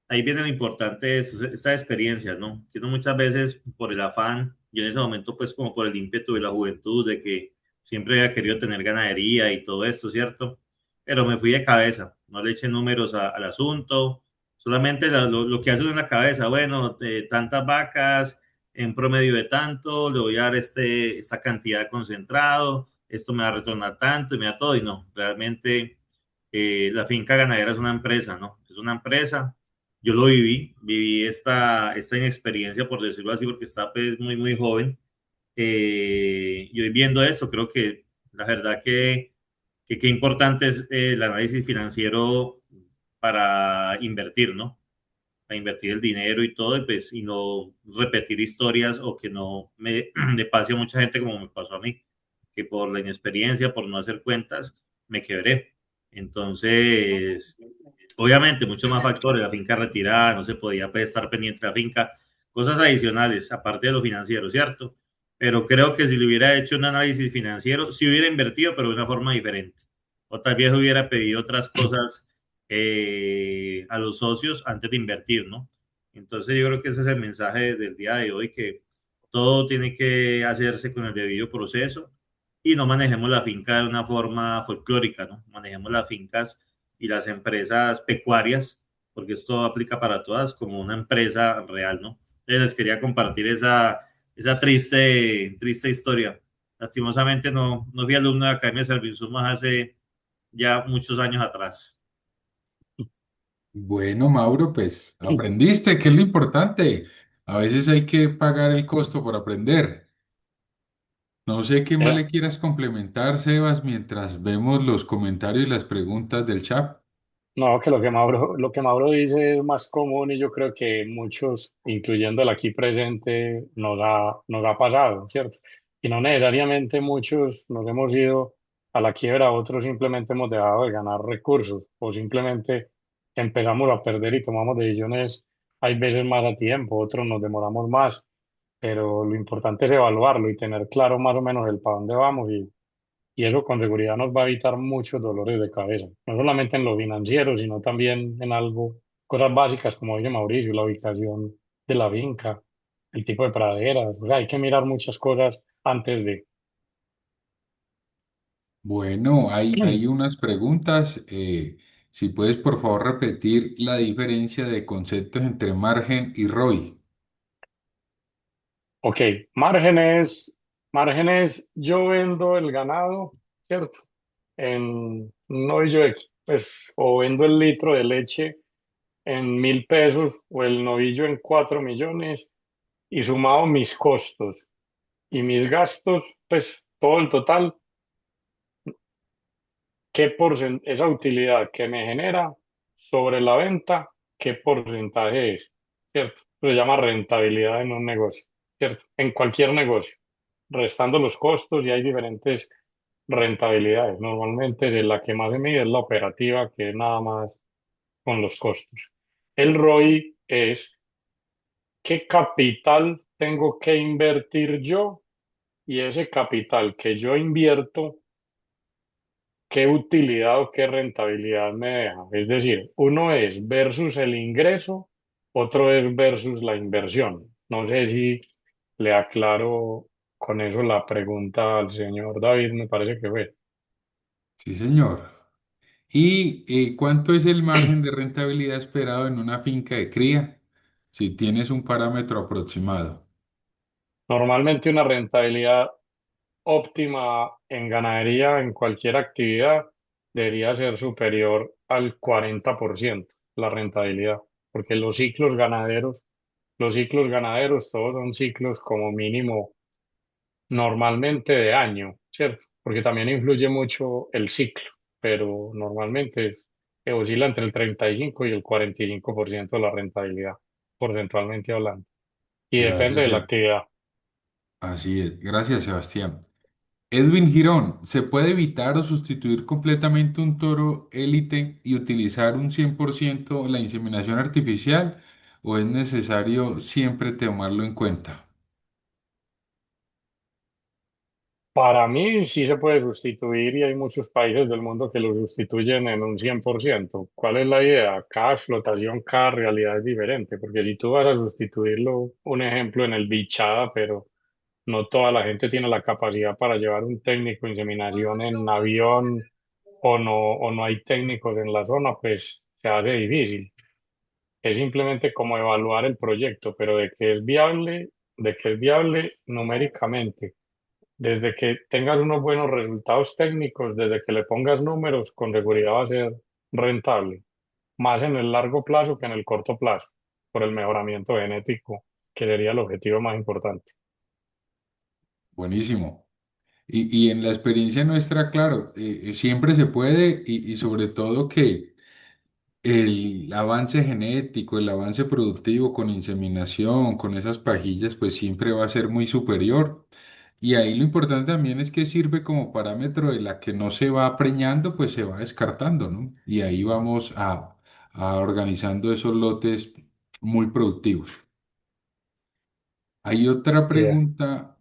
ahí viene lo importante de estas experiencias, ¿no? Que uno muchas veces por el afán, yo en ese momento pues como por el ímpetu de la juventud, de que siempre había querido tener ganadería y todo esto, ¿cierto? Pero me fui de cabeza, no le eché números al asunto, solamente lo que hace uno en la cabeza, bueno, de tantas vacas, en promedio de tanto, le voy a dar esta cantidad concentrado, esto me va a retornar tanto y me da todo, y no, realmente la finca ganadera es una empresa, ¿no? Es una empresa. Yo lo viví esta inexperiencia, por decirlo así, porque estaba pues, muy, muy joven. Y hoy viendo esto, creo que la verdad que qué importante es el análisis financiero para invertir, ¿no? Para invertir el dinero y todo, y, pues, y no repetir historias o que no me pase a mucha gente como me pasó a mí, que por la inexperiencia, por no hacer cuentas, me quebré. Entonces, obviamente, muchos más factores, la finca retirada, no se podía pues, estar pendiente de la finca, cosas adicionales, aparte de lo financiero, ¿cierto? Pero creo que si le hubiera hecho un análisis financiero, sí hubiera invertido, pero de una forma diferente. O tal vez hubiera pedido otras cosas a los socios antes de invertir, ¿no? Entonces yo creo que ese es el mensaje del día de hoy, que todo tiene que hacerse con el debido proceso y no manejemos la finca de una forma folclórica, ¿no? Manejemos las fincas y las empresas pecuarias, porque esto aplica para todas como una empresa real, ¿no? Entonces les quería compartir esa triste historia. Lastimosamente no fui alumno de Academia de Servinsumos hace ya muchos años atrás. Bueno, Mauro, pues aprendiste, que es lo importante. A veces hay que pagar el costo por aprender. No sé qué más Eh, le quieras complementar, Sebas, mientras vemos los comentarios y las preguntas del chat. No, que lo que Mauro dice es más común y yo creo que muchos, incluyendo el aquí presente, nos ha pasado, ¿cierto? Y no necesariamente muchos nos hemos ido a la quiebra, otros simplemente hemos dejado de ganar recursos o simplemente empezamos a perder y tomamos decisiones, hay veces más a tiempo, otros nos demoramos más, pero lo importante es evaluarlo y tener claro más o menos el para dónde vamos y eso con seguridad nos va a evitar muchos dolores de cabeza, no solamente en lo financiero, sino también en algo, cosas básicas, como dice Mauricio, la ubicación de la finca, el tipo de praderas, o sea, hay que mirar muchas cosas antes de... Bueno, hay unas preguntas. Si puedes, por favor, repetir la diferencia de conceptos entre margen y ROI. Ok, márgenes, márgenes, yo vendo el ganado, ¿cierto? En un novillo, pues, o vendo el litro de leche en 1.000 pesos o el novillo en 4 millones y sumado mis costos y mis gastos, pues todo el total, ¿qué porcentaje, esa utilidad que me genera sobre la venta, qué porcentaje es? ¿Cierto? Se llama rentabilidad en un negocio, ¿cierto? En cualquier negocio, restando los costos y hay diferentes rentabilidades. Normalmente la que más se mide es la operativa, que es nada más con los costos. El ROI es qué capital tengo que invertir yo y ese capital que yo invierto, qué utilidad o qué rentabilidad me deja. Es decir, uno es versus el ingreso, otro es versus la inversión. No sé si le aclaro con eso la pregunta al señor David, me parece que fue. Sí, señor. ¿Y cuánto es el margen de rentabilidad esperado en una finca de cría? Si tienes un parámetro aproximado. Normalmente una rentabilidad óptima en ganadería, en cualquier actividad, debería ser superior al 40% la rentabilidad, porque los ciclos ganaderos, todos son ciclos como mínimo normalmente de año, ¿cierto? Porque también influye mucho el ciclo, pero normalmente oscila entre el 35 y el 45% de la rentabilidad, porcentualmente hablando. Y depende Gracias, de la actividad. así es. Gracias, Sebastián. Edwin Girón, ¿se puede evitar o sustituir completamente un toro élite y utilizar un 100% la inseminación artificial o es necesario siempre tomarlo en cuenta? Para mí sí se puede sustituir y hay muchos países del mundo que lo sustituyen en un 100%. ¿Cuál es la idea? Cada explotación, cada realidad es diferente, porque si tú vas a sustituirlo, un ejemplo en el bichada, pero no toda la gente tiene la capacidad para llevar un técnico de inseminación en avión o no hay técnicos en la zona, pues se hace difícil. Es simplemente como evaluar el proyecto, pero de que es viable numéricamente. Desde que tengas unos buenos resultados técnicos, desde que le pongas números, con seguridad va a ser rentable, más en el largo plazo que en el corto plazo, por el mejoramiento genético, que sería el objetivo más importante. Buenísimo. Y en la experiencia nuestra, claro, siempre se puede y sobre todo que el avance genético, el avance productivo con inseminación, con esas pajillas, pues siempre va a ser muy superior. Y ahí lo importante también es que sirve como parámetro de la que no se va preñando, pues se va descartando, ¿no? Y ahí vamos a organizando esos lotes muy productivos. Hay otra Bien. pregunta,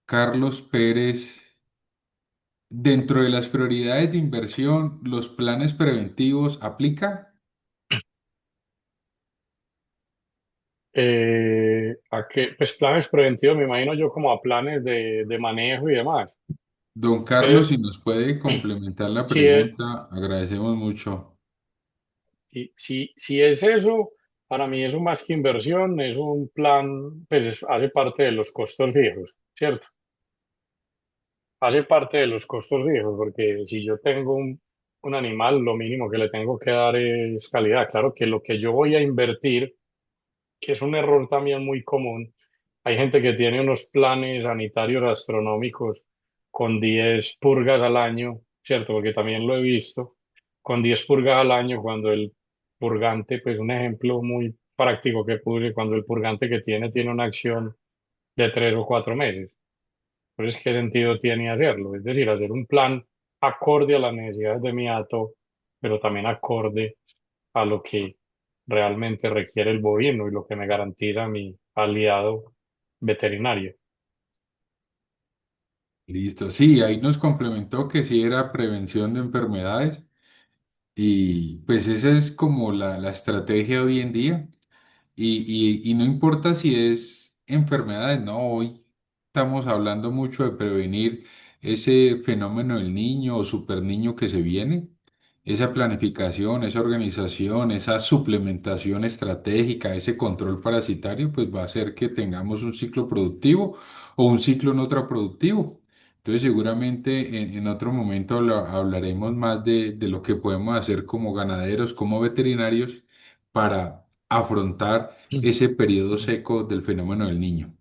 Carlos Pérez. Dentro de las prioridades de inversión, ¿los planes preventivos aplica? ¿A qué? Pues planes preventivos, me imagino yo como a planes de manejo y demás. Don Carlos, Eh, si nos puede complementar la si, es- pregunta, agradecemos mucho. si es eso, para mí eso más que inversión, es un plan, pues hace parte de los costos fijos, ¿cierto? Hace parte de los costos fijos, porque si yo tengo un animal, lo mínimo que le tengo que dar es calidad. Claro que lo que yo voy a invertir, que es un error también muy común, Hay gente que tiene unos planes sanitarios astronómicos con 10 purgas al año, ¿cierto? Porque también lo he visto, con 10 purgas al año cuando el purgante, pues un ejemplo muy práctico que puse, cuando el purgante que tiene una acción de 3 o 4 meses. Entonces, ¿qué sentido tiene hacerlo? Es decir, hacer un plan acorde a las necesidades de mi hato, pero también acorde a lo que realmente requiere el bovino y lo que me garantiza mi aliado veterinario. Listo, sí, ahí nos complementó que sí era prevención de enfermedades y pues esa es como la estrategia hoy en día. Y no importa si es enfermedades, no, hoy estamos hablando mucho de prevenir ese fenómeno del niño o super niño que se viene, esa planificación, esa organización, esa suplementación estratégica, ese control parasitario, pues va a hacer que tengamos un ciclo productivo o un ciclo no tan productivo. Entonces seguramente en otro momento hablaremos más de lo que podemos hacer como ganaderos, como veterinarios para afrontar ese periodo seco del fenómeno del niño.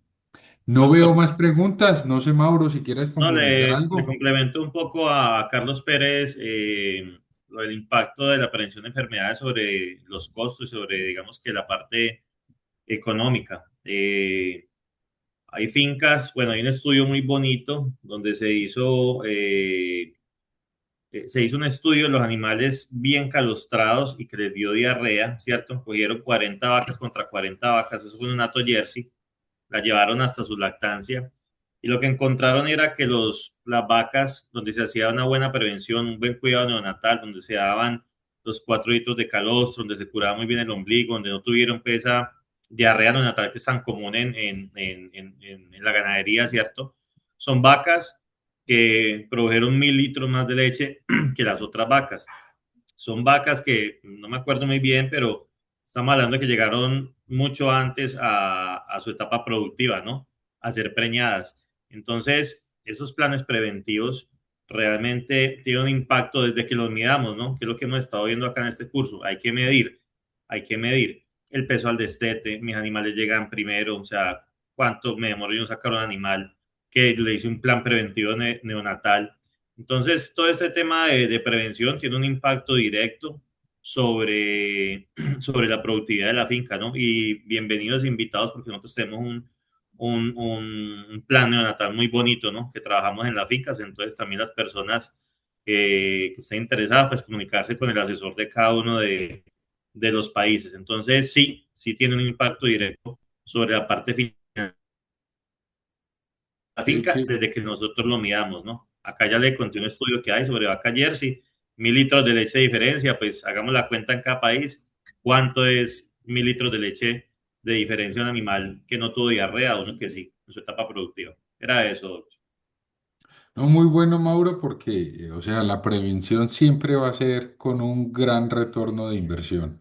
No veo Doctor, más preguntas. No sé, Mauro, si quieres no, complementar le algo. complemento un poco a Carlos Pérez lo del impacto de la prevención de enfermedades sobre los costos, sobre, digamos que la parte económica. Hay fincas, bueno, hay un estudio muy bonito donde se hizo un estudio de los animales bien calostrados y que les dio diarrea, ¿cierto? Cogieron 40 vacas contra 40 vacas, eso fue un hato Jersey, la llevaron hasta su lactancia y lo que encontraron era que las vacas donde se hacía una buena prevención, un buen cuidado neonatal, donde se daban los 4 litros de calostro, donde se curaba muy bien el ombligo, donde no tuvieron esa diarrea neonatal que es tan común en la ganadería, ¿cierto? Son vacas que produjeron 1.000 litros más de leche que las otras vacas. Son vacas que no me acuerdo muy bien, pero estamos hablando de que llegaron mucho antes a su etapa productiva, ¿no? A ser preñadas. Entonces, esos planes preventivos realmente tienen un impacto desde que los midamos, ¿no? Que es lo que hemos estado viendo acá en este curso. Hay que medir el peso al destete, mis animales llegan primero, o sea, cuánto me demoro yo en sacar un animal, que le hice un plan preventivo neonatal. Entonces, todo este tema de prevención tiene un impacto directo sobre, sobre la productividad de la finca, ¿no? Y bienvenidos invitados porque nosotros tenemos un plan neonatal muy bonito, ¿no? Que trabajamos en las fincas, entonces también las personas que estén interesadas, pues comunicarse con el asesor de cada uno de los países. Entonces, sí, sí tiene un impacto directo sobre la parte financiera la Que, finca que- desde que nosotros lo midamos, ¿no? Acá ya le conté un estudio que hay sobre vaca Jersey, 1.000 litros de leche de diferencia, pues hagamos la cuenta en cada país, cuánto es 1.000 litros de leche de diferencia un animal que no tuvo diarrea, uno que sí, en su etapa productiva. Era eso, doctor. no, muy bueno, Mauro, porque, o sea, la prevención siempre va a ser con un gran retorno de inversión.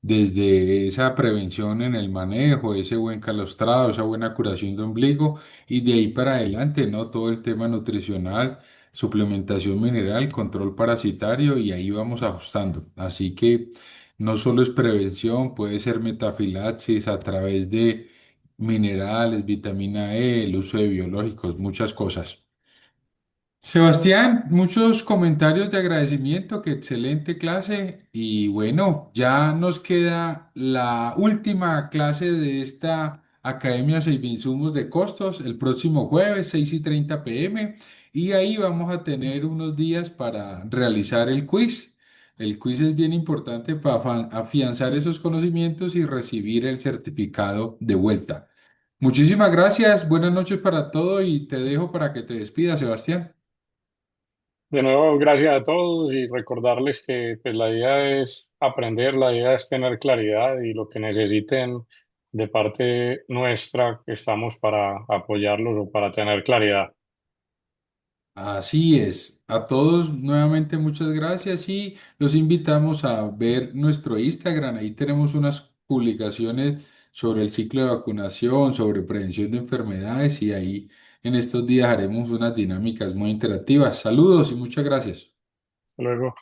Desde esa prevención en el manejo, ese buen calostrado, esa buena curación de ombligo y de ahí para adelante, ¿no? Todo el tema nutricional, suplementación mineral, control parasitario y ahí vamos ajustando. Así que no solo es prevención, puede ser metafilaxis a través de minerales, vitamina E, el uso de biológicos, muchas cosas. Sebastián, muchos comentarios de agradecimiento, qué excelente clase. Y bueno, ya nos queda la última clase de esta Academia Insumos de Costos el próximo jueves, 6:30 p.m. Y ahí vamos a tener unos días para realizar el quiz. El quiz es bien importante para afianzar esos conocimientos y recibir el certificado de vuelta. Muchísimas gracias, buenas noches para todo y te dejo para que te despidas, Sebastián. De nuevo, gracias a todos y recordarles que pues, la idea es aprender, la idea es tener claridad y lo que necesiten de parte nuestra, estamos para apoyarlos o para tener claridad. Así es. A todos nuevamente muchas gracias y los invitamos a ver nuestro Instagram. Ahí tenemos unas publicaciones sobre el ciclo de vacunación, sobre prevención de enfermedades y ahí en estos días haremos unas dinámicas muy interactivas. Saludos y muchas gracias. Hasta luego.